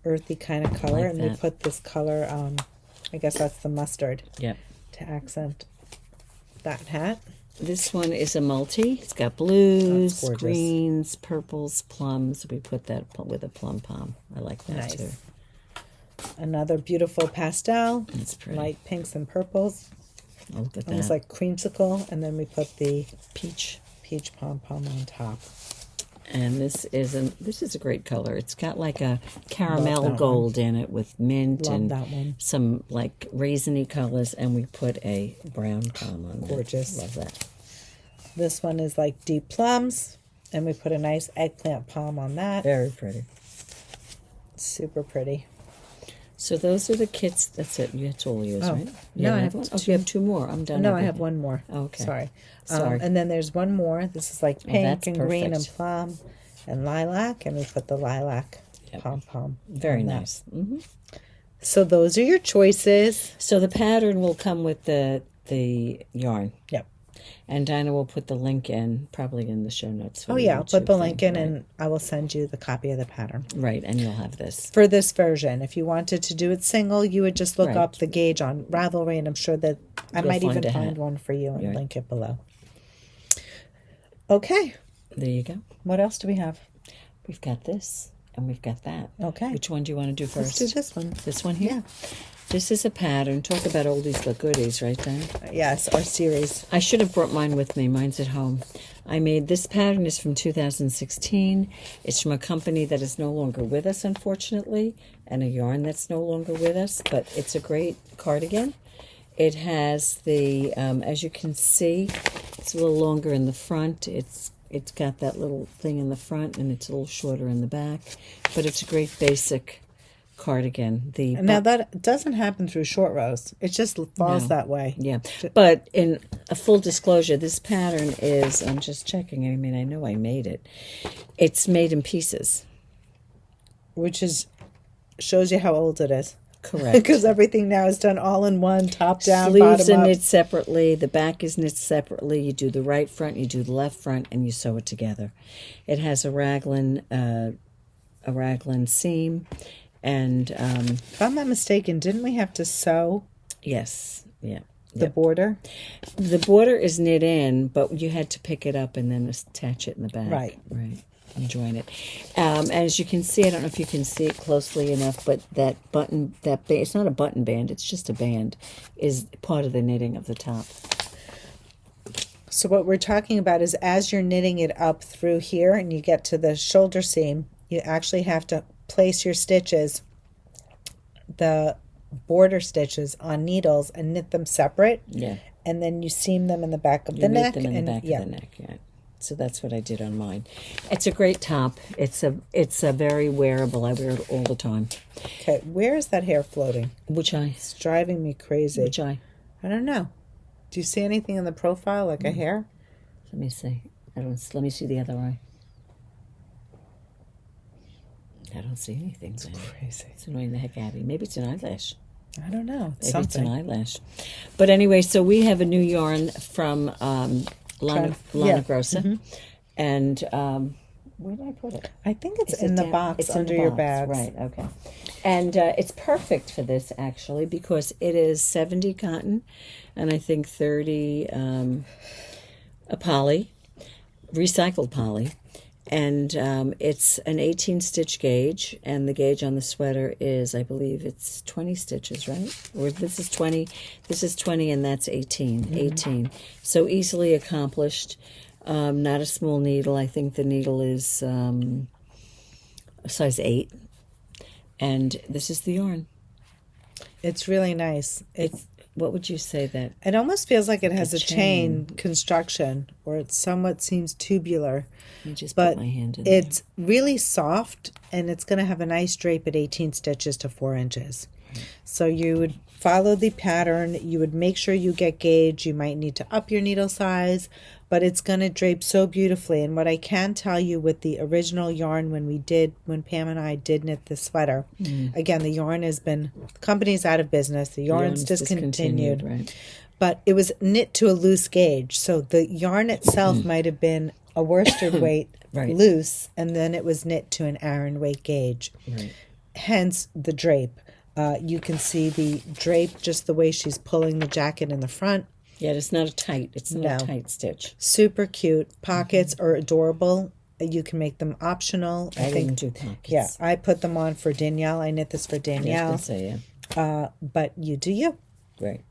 Earthy kind of color. Like and that. we put this color, I guess that's the mustard. Yep. To accent that hat. This one is a multi. It's got blues, gorgeous. greens, purples, plums. We put that with a plum palm. I like that Nice. too. Another beautiful pastel. That's pretty. Light pinks and purples. Oh, look at that. Almost like creamsicle. And then we put the peach pom-pom on top. And this is a great color. It's got like a caramel gold in it with mint and some like raisiny colors, and we put a brown palm on. Gorgeous. Love that. This one is like deep plums, and we put a nice eggplant palm on that. Very pretty. Super pretty. So those are the kits. That's it. That's all yours, right? No, I have one. Oh, you have 2 more. I'm done. No, I have one more. Okay. Sorry. Sorry. And then there's one more. This is like pink and green and perfect. plum and lilac, and we put the lilac pom-pom. Very nice. Mm-hmm. So those are your choices. So the pattern will come with the yarn. Yep. And Dina will put the link in, probably in the show notes. Oh, yeah. I'll put the link in, and I will send you the copy of the pattern. Right, and you'll have this. For this version. If you wanted to do it single, you would just look up the gauge on Ravelry, and I'm sure that I might even find one for you and link it below. Okay. There you go. What else do we have? We've got this, and we've got that. Okay. Which one do you want to do first? Let's do this one. This one here? Yeah. This is a pattern. Talk about oldies but goodies, right, Dina? Yes, our series. I should have brought mine with me. Mine's at home. I made this pattern. Is from 2016. It's from a company that is no longer with us, unfortunately, and a yarn that's no longer with us, but it's a great cardigan. It has the, as you can see, it's a little longer in the front. It's got that little thing in the front, and it's a little shorter in the back, but it's a great basic cardigan. Now that doesn't happen through short rows. It just falls that way. Yeah. But in a full disclosure, this pattern is, I'm just checking. I mean, I know I made it. It's made in pieces. Which shows you how old it is. Correct. Because everything now is done all in one, top down, Sleeves bottom are up. knit separately. The back is knit separately. You do the right front, you do the left front, and you sew it together. It has a raglan seam. And if I'm not mistaken, didn't we have to sew? Yes, yeah. The border? The border is knit in, but you had to pick it up and then attach it in the back. Right. And join it. As you can see, I don't know if you can see it closely enough, but that button, that band, it's not a button band, it's just a band, is part of the knitting of the top. So what we're talking about is as you're knitting it up through here and you get to the shoulder seam, you actually have to place your stitches, the border stitches, on needles and knit them separate. Yeah. and then you seam them in the back of the neck. Them in the back of the neck, yeah. So that's what I did on mine. It's a great top. It's a very wearable. I wear it all the time. Okay, where is that hair floating? Which eye? It's driving me crazy. Which eye? I don't know. Do you see anything in the profile, like a hair? Let me see. Let me see the other eye. I don't see anything. It's crazy. It's annoying the heck out of me. Maybe it's an eyelash. I don't know. Maybe it's an eyelash. But anyway, so we have a new yarn from Lana Grossa. Mm-hmm. And where did I put it? I think it's in the box under your bags. Right, okay. And it's perfect for this, actually, because it is 70 cotton and I think 30 a poly, recycled poly. And it's an 18-stitch gauge, and the gauge on the sweater is, I believe, it's 20 stitches, right? Or this is 20, and that's 18. Mm-hmm. 18. So easily accomplished. Not a small needle. I think the needle is a size 8. And this is the yarn. It's really nice. What would you say that? It almost feels like it has a chain construction, or it somewhat seems tubular. Let me just but put my hand in it's really soft, and it's going to have a nice drape at 18 stitches to 4 inches. Right. So you would follow the pattern. You would make sure you get gauge. You might need to up your needle size, but it's going to drape so beautifully. And what I can tell you with the original yarn when Pam and I did knit the sweater, again, the yarn the company's out of business. The yarn's discontinued. Right. But it was knit to a loose gauge. So the yarn itself might have been a worsted weight loose, and then it was knit to an Aran weight gauge. Right. Hence the drape. You can see the drape just the way she's pulling the jacket in the front. Yeah, it's not a tight stitch. Super cute. Pockets are adorable. You can make them optional. I didn't do pockets. Yeah, I put them on for Danielle. I knit this for Danielle. I was going to say, yeah. But you do you. Right.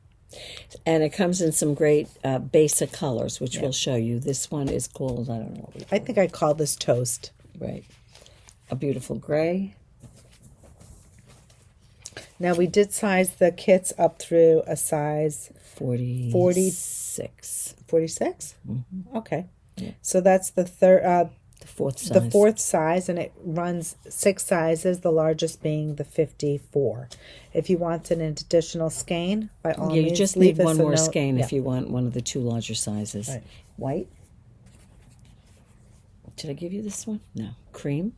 And it comes in some great basic colors, which we'll show you. This one is called, I don't know. I think I call this Toast. Right. A beautiful gray. Now, we did size the kits up through a size 46. 46? Mm-hmm. Okay. Yeah. So that's the fourth size. The fourth size, and it runs 6 sizes, the largest being the 54. If you want an additional skein, by all means, you just leave need us one a more note. skein if you want one of the 2 larger sizes. Right. White. Did I give you this one? No. Cream.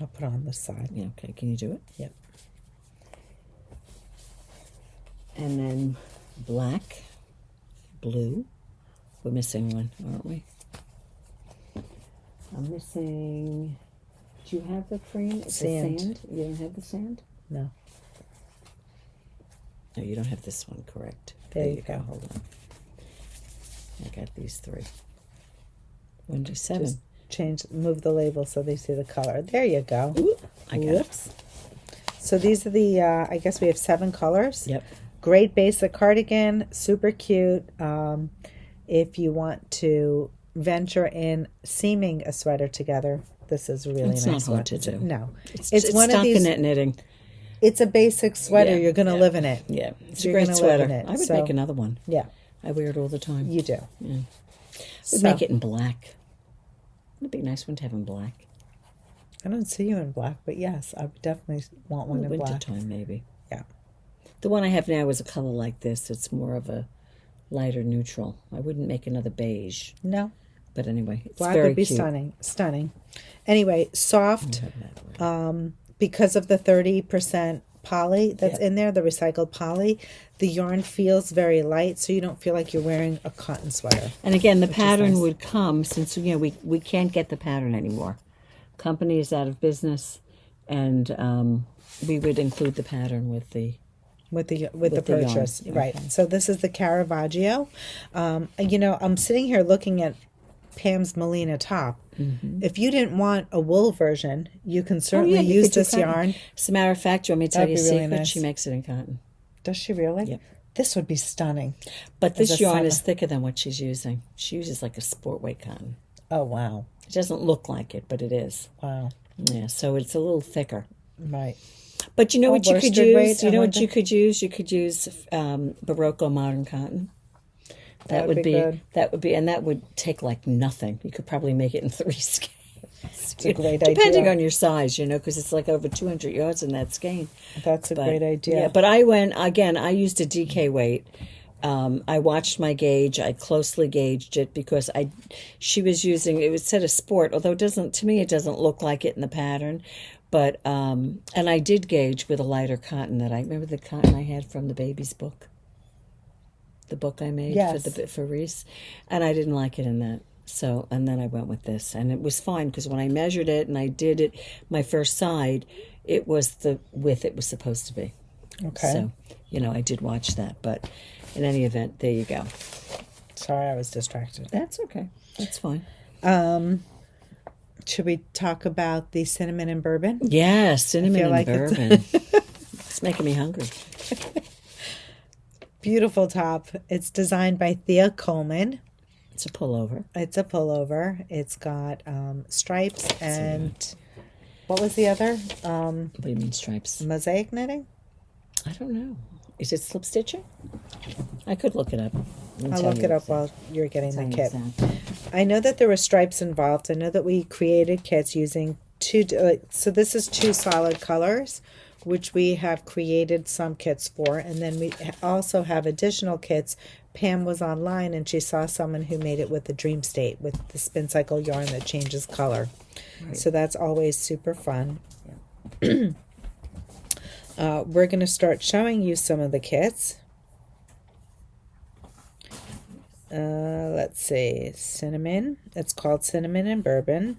I'll put it on this side. Yeah, okay. Can you do it? Yep. And then black, blue. We're missing one, aren't we? I'm missing. Do you have the cream? It's sand. The sand. You don't have the sand? No. No, you don't have this one, correct. There you go. Hold on. I got these 3. 1 to 7. Just move the label so they see the color. There you go. Ooh, I got it. So these are the, I guess we have 7 colors. Yep. Great basic cardigan, super cute. If you want to venture in seaming a sweater together, this is a really nice one. It's not hard to do. No. It's one of these knitting. It's a basic sweater. Yeah, You're going to live in it. Yeah, it's a great sweater. I would make another one. Yeah. I wear it all the time. You do. Yeah. We'd make it in black. It'd be a nice one to have in black. I don't see you in black, but yes, I would definitely want one in black. Wintertime, maybe. Yeah. The one I have now is a color like this. It's more of a lighter neutral. I wouldn't make another beige. No. But anyway, it's black very would be cute. Stunning. Anyway, soft, because of the 30% poly that's in there, the recycled poly, the yarn feels very light, so you don't feel like you're wearing a cotton sweater. And again, the pattern would come, since we can't get the pattern anymore. Company is out of business, and we would include the pattern with the purchase. Yarn. Right. Okay. So this is the Caravaggio. I'm sitting here looking at Pam's Melina top. Mm-hmm. If you didn't want a wool version, you can certainly use this yarn. As a matter of fact, you want me to tell you a secret? Nice. She makes it in cotton. Does she really? Yep. This would be stunning. But this yarn is thicker than what she's using. She uses like a sport weight cotton. Oh, wow. It doesn't look like it, but it is. Wow. Yeah, so it's a little thicker. Right. But you know what you could use? Weight, you know what you could use? You could use Barocco modern cotton. That would be good. And that would take like nothing. You could probably make it in 3 skeins. It's a great Depending idea. on your size, because it's like over 200 yards in that skein. That's a great idea. Yeah, but I used a DK weight. I watched my gauge. I closely gauged it because she was using, it said a sport, although to me it doesn't look like it in the pattern. But, and I did gauge with a lighter cotton I remember the cotton I had from the baby's book. The book I made for Reese. And I didn't like it in that. So, and then I went with this. And it was fine because when I measured it and I did it, my first side, it was the width it was supposed to be. Okay. So, I did watch that. But in any event, there you go. Sorry, I was distracted. That's okay. That's fine. Should we talk about the cinnamon and bourbon? Yeah, cinnamon and bourbon. It's making me hungry. Beautiful top. It's designed by Thea Coleman. It's a pullover. It's got stripes and what was the other? What do you mean stripes? Mosaic knitting? I don't know. Is it slip stitching? I could look it up. I'll look it up while you're getting the kit. Exactly. I know that there were stripes involved. I know that we created kits using so this is 2 solid colors, which we have created some kits for. And then we also have additional kits. Pam was online and she saw someone who made it with the Dream State, with the spin cycle yarn that changes color. Right. So that's always super fun. Yeah. We're going to start showing you some of the kits. Let's see. Cinnamon. It's called Cinnamon and Bourbon.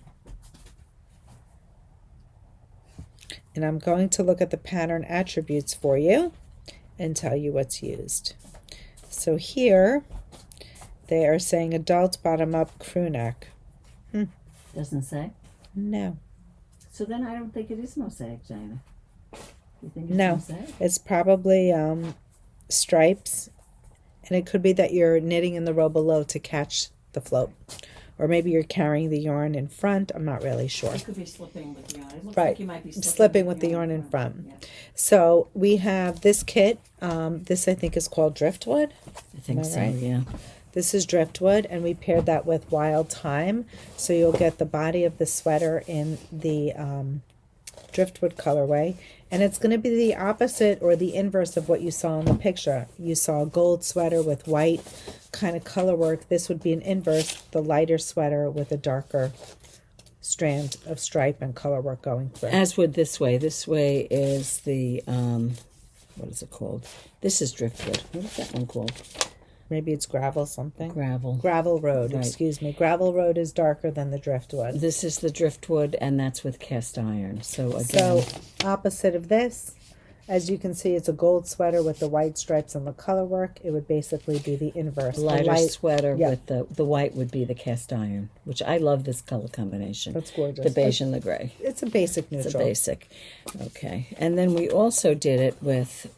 And I'm going to look at the pattern attributes for you and tell you what's used. So here they are saying adult bottom up crew neck. Doesn't say? No. So then I don't think it is mosaic, Dina. You think it's no, mosaic? It's probably stripes, and it could be that you're knitting in the row below to catch the float, or maybe you're carrying the yarn in front. I'm not really sure. You could be slipping with the yarn. It looks right, like you might be slipping with the yarn in front. Yeah. So we have this kit. This I think is called Driftwood. I think so. Right? Yeah. This is Driftwood, and we paired that with Wild Thyme, so you'll get the body of the sweater in the Driftwood colorway, and it's going to be the opposite or the inverse of what you saw in the picture. You saw a gold sweater with white kind of color work. This would be an inverse, the lighter sweater with a darker strand of stripe and color work going through. As would this way. This way is the, what is it called? This is Driftwood. What is that one called? Maybe it's gravel something. Gravel Road, right. Excuse me. Gravel Road is darker than the Driftwood. This is the Driftwood, and that's with cast iron. So again, so opposite of this, as you can see, it's a gold sweater with the white stripes and the color work. It would basically be the inverse. Lighter sweater with the white would be the cast iron, which I love this color combination. That's gorgeous. The beige and the gray. It's a basic neutral. It's a basic. Okay. And then we also did it with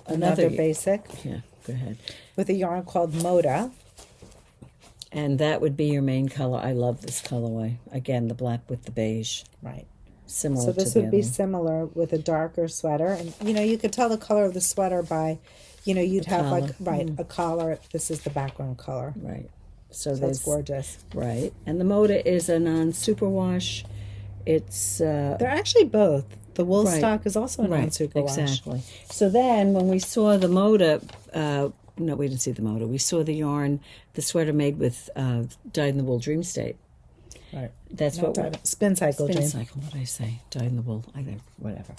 another basic. Yeah, go ahead. With a yarn called Moda. And that would be your main color. I love this colorway. Again, the black with the beige. Right. Similar so this to would be similar with a darker sweater. And, you could tell the color of the sweater by, you'd the have collar. A collar. This is the background color. Right. So that's gorgeous. Right. And the Moda is a non-superwash. It's... They're actually both. The wool stock is also a non-superwash. Exactly. So then when we saw the Moda... no, we didn't see the Moda. We saw the yarn, the sweater made with dyed-in-the-wool Dream State. Right. That's what spin cycle. Spin cycle. What did I say? Dyed-in-the-wool. I think whatever.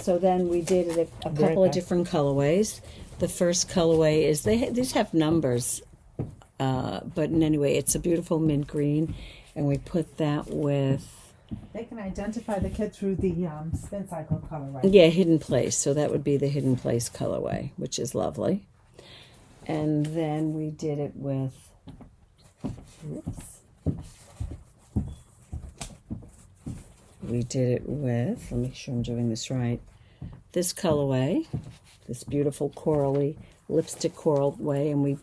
So then we did it a couple of different colorways. The first colorway is these have numbers, but in any way, it's a beautiful mint green, and we put that with. They can identify the kit through the spin cycle colorway. Yeah, Hidden Place. So that would be the Hidden Place colorway, which is lovely. And then we did it with. We did it with, let me make sure I'm doing this right, this colorway, this beautiful corally, lipstick coral way, and we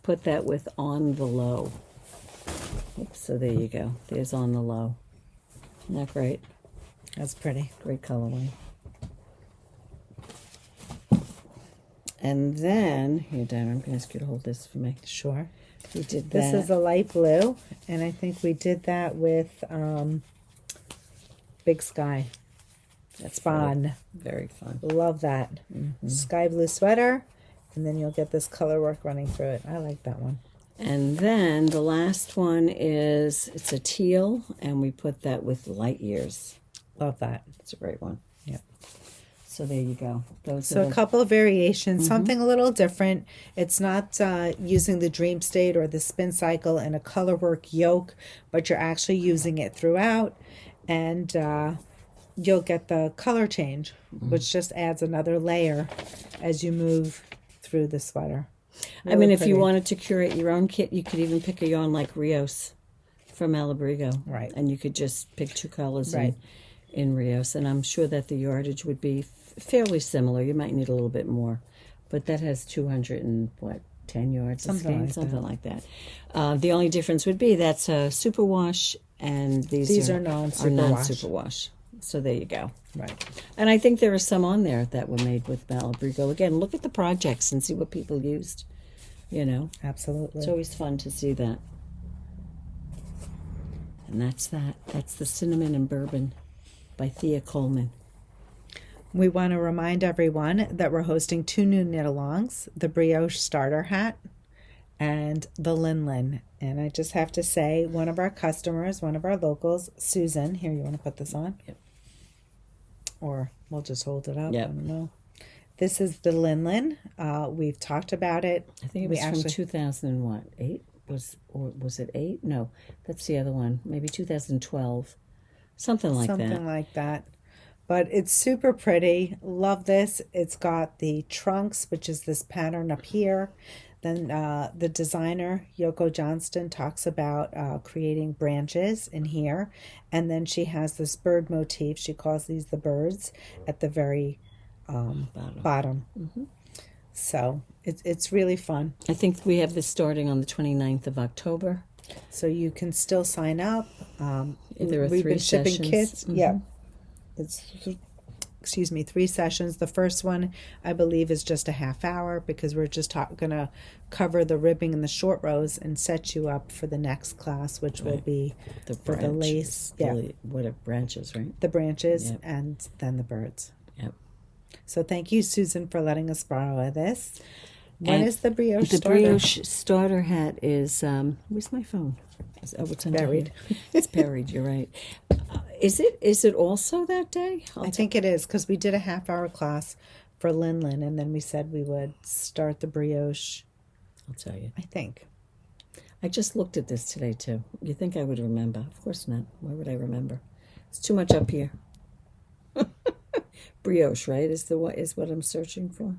put that with On the Low. Oops, so there you go. There's On the Low. Isn't that great? That's pretty. Great colorway. And then, here, Dina, I'm going to ask you to hold this for me. Sure. We did This that. is a light blue, and I think we did that with Big Sky. That's Spawn. Very fun. Love that. Sky blue sweater, and then you'll get this color work running through it. I like that one. And then the last one is, it's a teal, and we put that with light years. Love that. It's a great one. Yep. So there you go. So a couple of variations, something a little different. It's not using the dream state or the spin cycle and a color work yoke, but you're actually using it throughout, and you'll get the color change, which just adds another layer as you move through the sweater. Really I mean, if you wanted to curate your own kit, you could even pick a yarn like Rios from Malabrigo. Right. And you could just pick 2 colors right. in Rios. And I'm sure that the yardage would be fairly similar. You might need a little bit more. But that has 10 yards? Something like that. The only difference would be that's a superwash, and these are non-superwash. So there you go. Right. And I think there are some on there that were made with Malabrigo. Again, look at the projects and see what people used. You know? Absolutely. It's always fun to see that. And that's that. That's the Cinnamon and Bourbon by Thea Coleman. We want to remind everyone that we're hosting 2 new knit-alongs, the Brioche Starter Hat and the Lin. And I just have to say, one of our customers, one of our locals, Susan, here, you want to put this on? Yep. Or we'll just hold it up. Yep. I don't know. This is the Lin. We've talked about it. I think it was from 2008. Was it 8? No, that's the other one. Maybe 2012. Something like that. But it's super pretty. Love this. It's got the trunks, which is this pattern up here. Then the designer, Yoko Johnston, talks about creating branches in here. And then she has this bird motif. She calls these the birds at the very bottom. Mm-hmm. So it's really fun. I think we have this starting on the 29th of October. So you can still sign up. There are 3 been shipping sessions. Kits. Mm-hmm. Yeah. It's 3 sessions. The first one, I believe, is just a half hour because we're just going to cover the ribbing and the short rows and set you up for the next class, which will be for the lace. What are branches, right? The branches and then the birds. Yep. So thank you, Susan, for letting us borrow this. When is the brioche starter? The brioche starter hat is, where's my phone? It's buried. It's buried, you're right. Is it also that day? I think it is, because we did a half-hour class for Lin, and then we said we would start the brioche. I'll tell you. I think. I just looked at this today, too. You think I would remember? Of course not. Why would I remember? It's too much up here. Brioche, right, is what I'm searching for.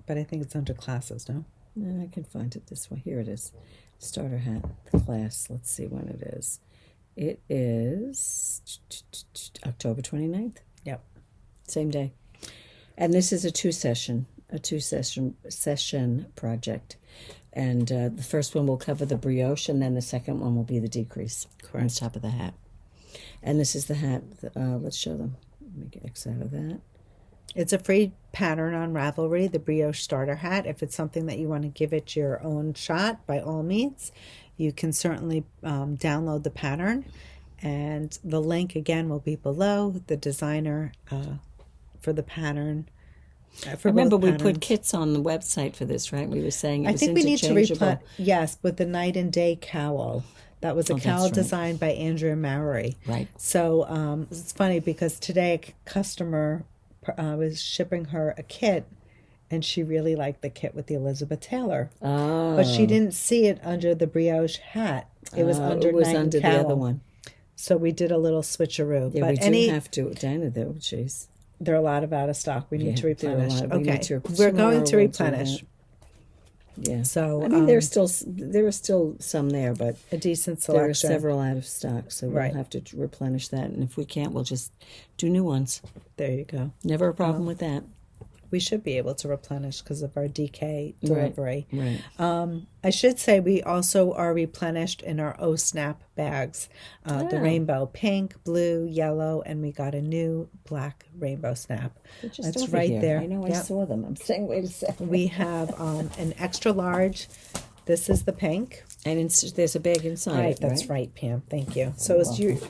But I think it's under classes, no? No, I can find it this way. Here it is. Starter hat class. Let's see when it is. It is October 29th. Yep. Same day. And this is a two session project. And the first one will cover the brioche, and then the second one will be the decrease on the top of the hat. And this is the hat. Let's show them. Let me get X out of that. It's a free pattern on Ravelry, the brioche starter hat. If it's something that you want to give it your own shot, by all means, you can certainly download the pattern. And the link, again, will be below. The designer for the pattern. Remember, we put kits on the website for this, right? We were saying it was interchangeable. I think we need to replace, yes, with the night and day cowl. That was a cowl designed by Andrea Mowry. Right. So it's funny because today a customer was shipping her a kit, and she really liked the kit with the Elizabeth Taylor. Oh. But she didn't see it under the brioche hat. It was under the other one. So we did a little switcheroo. Yeah, but we do have to. Dina, though, jeez. There are a lot of out of stock. We need to replenish. Okay, we're going to replenish. Yeah. So I mean, there are still some there, but a decent selection. There are several out of stock, so we'll have to replenish that. And if we can't, we'll just do new ones. There you go. Never a problem with that. we should be able to replenish because of our DK delivery. Right. I should say we also are replenished in our Snap bags. The rainbow, pink, blue, yellow, and we got a new black rainbow snap. That's right here. there. I know I saw them. I'm saying, wait a second. We have an extra large. This is the pink. And there's a bag inside. Right, that's right, Pam. Thank you. So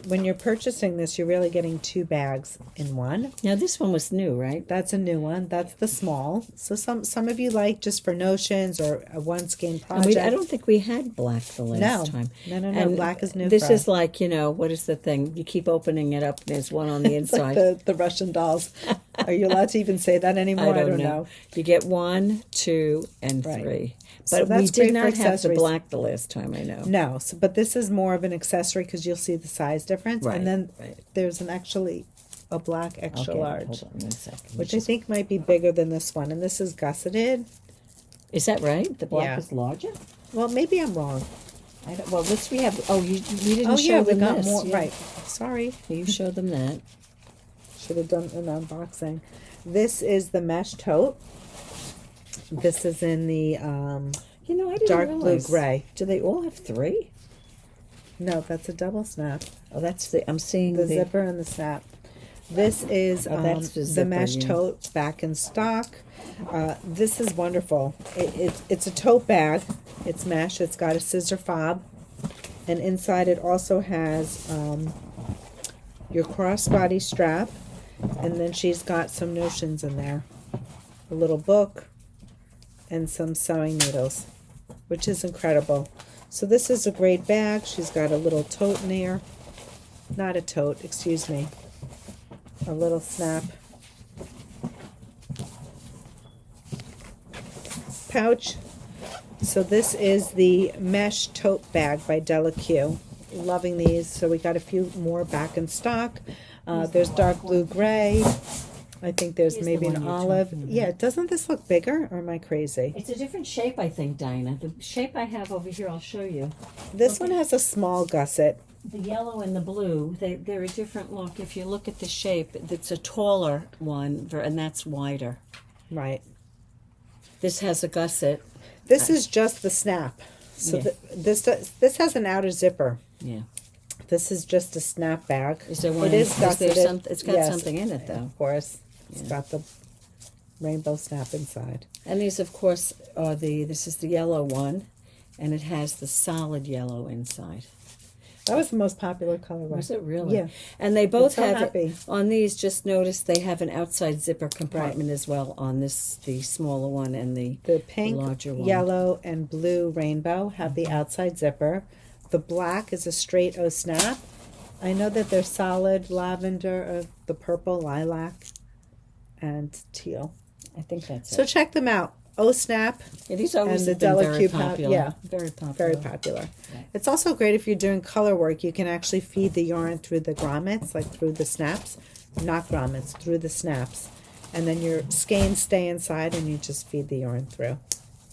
when you're purchasing this, you're really getting 2 bags in one. Now this one was new, right? That's a new one. That's the small. So some of you like just for notions or a one skein project. I don't think we had black the last time. No. And black is new. This is like, what is the thing? You keep opening it up and there's one on the inside. Like the Russian dolls. Are you allowed to even say that anymore? I don't know. You get 1, 2, and 3. But we did not have the black the last time, I know. No, but this is more of an accessory because you'll see the size difference. Right, and then there's a black extra large. Hold on 1 second. Which I think might be bigger than this one. And this is gusseted. Is that right? The black is larger? Well, maybe I'm wrong. This we have. Oh, we didn't show them we got this. more. Yeah. Right. Sorry. You showed them that. Should have done an unboxing. This is the mesh tote. This is in the I didn't dark realize. blue gray. Do they all have 3? No, that's a double snap. Oh, that's I'm seeing the zipper and the snap. This is that's the the zipper, mesh tote back in stock. This is wonderful. It's a tote bag. It's mesh. It's got a scissor fob, and inside it also has your crossbody strap, and then she's got some notions in there, a little book, and some sewing needles, which is incredible. So this is a great bag. She's got a little tote in here. Not a tote, excuse me. A little snap pouch. So this is the mesh tote bag by Delaque. Loving these. So we got a few more back in stock. There's dark blue gray. I think there's maybe an olive. Yeah, doesn't this look bigger, or am I crazy? It's a different shape, I think, Dinah. The shape I have over here, I'll show you. This one has a small gusset. The yellow and the blue, they're a different look. If you look at the shape, it's a taller one, and that's wider. Right. This has a gusset. This is just the snap. So this has an outer zipper. Yeah. This is just a snap bag. Is there one? It is gusseted. It's got something in it, though. Of course. It's got the rainbow snap inside. And these, of course, are this is the yellow one, and it has the solid yellow inside. That was the most popular color. Was it really? Yeah. And they both have happy. On these, just notice they have an outside zipper compartment as well on the smaller one and the pink, larger one. Yellow, and blue rainbow have the outside zipper. The black is a straight snap. I know that they're solid lavender, the purple, lilac, and teal. I think that's it. So check them out. Snap. Yeah, these always and the have been very Delaque popular. Yeah, very popular. Very popular. Right. It's also great if you're doing color work. You can actually feed the yarn through the grommets, like through the snaps. Not grommets, through the snaps. And then your skeins stay inside and you just feed the yarn through.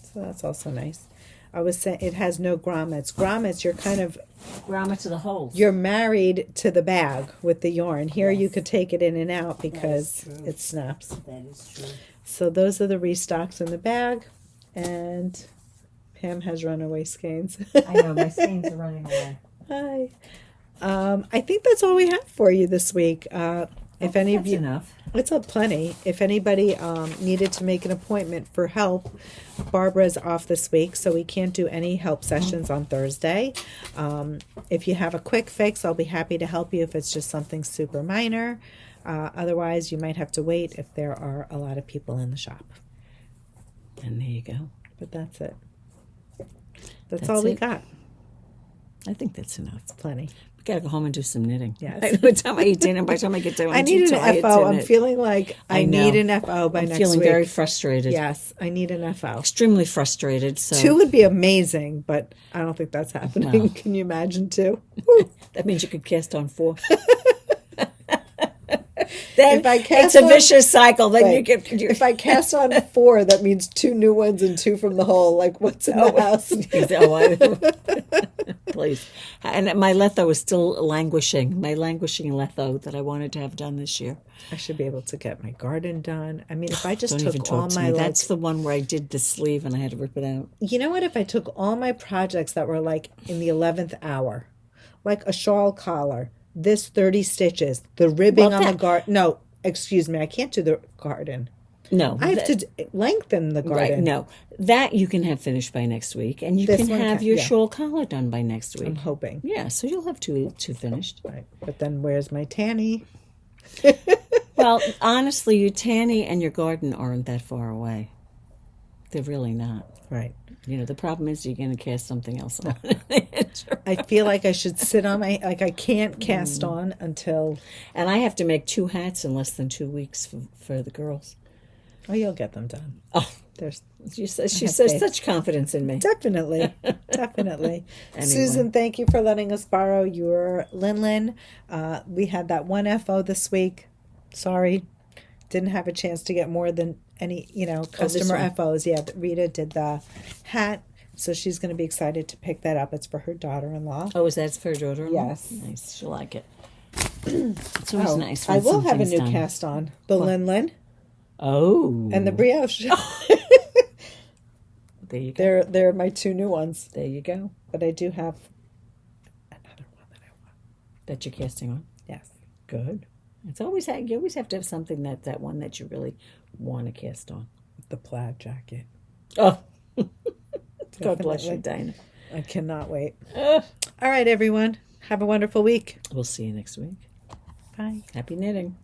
So that's also nice. I was saying it has no grommets. Grommets, you're kind of... Grommet to the holes. You're married to the bag with the yarn. Here you could take it in and out because it snaps. That is true. So those are the restocks in the bag. And Pam has runaway skeins. I know, my skeins are running away. Hi. I think that's all we have for you this week. If any of you... enough. It's plenty. If anybody needed to make an appointment for help, Barbara's off this week, so we can't do any help sessions on Thursday. If you have a quick fix, I'll be happy to help you if it's just something super minor. Otherwise, you might have to wait if there are a lot of people in the shop. And there you go. But that's it. That's all we got. I think that's enough. It's plenty. We gotta go home and do some knitting. Yes. By the time I eat dinner, by the time I get done, I need an FO. I'm feeling like I need an FO by next week. I'm feeling very frustrated. Yes, I need an FO. Extremely frustrated. So 2 would be amazing, but I don't think that's happening. Well. Can you imagine 2? That means you could cast on 4. Then if I cast it's a vicious cycle. Then you get. If I cast on 4, that means 2 new ones and 2 from the hole. Like what's in the house? Please. And my letho is still languishing. My languishing letho that I wanted to have done this year. I should be able to get my garden done. I mean, if I just Don't even took talk all to my... me. That's the one where I did the sleeve and I had to rip it out. You know what? If I took all my projects that were like in the 11th hour, like a shawl collar, this 30 stitches, the ribbing on the garden... No, excuse me. I can't do the garden. No. I have to lengthen the garden. Right, no. That you can have finished by next week. And you can have your shawl collar done by next week. I'm hoping. Yeah, so you'll have two finished. Right. But then where's my Tanne? Well, honestly, your Tanne and your garden aren't that far away. They're really not. Right. You know, the problem is you're going to cast something else on. I feel like I should sit on my... Like, I can't cast on until... And I have to make 2 hats in less than 2 weeks for the girls. Oh, you'll get them done. Oh, she says such confidence in me. Definitely. Definitely. Anyway. Susan, thank you for letting us borrow your Lin. We had that one FO this week. Sorry. Didn't have a chance to get more than any, customer FOs. Yeah, Rita did the hat. So she's going to be excited to pick that up. It's for her daughter-in-law. Oh, is that for her daughter-in-law? Yes. Nice. She'll like it. It's always nice when I will have a new done. cast on. The Lin. Oh. And the brioche. There you go. They're my 2 new ones. There you go. But I do have another one that I want. That you're casting on? Yes. Good. You always have to have something that one that you really want to cast on. The plaid jacket. Oh. God bless you, Dina. I cannot wait. All right, everyone. Have a wonderful week. We'll see you next week. Bye. Happy knitting.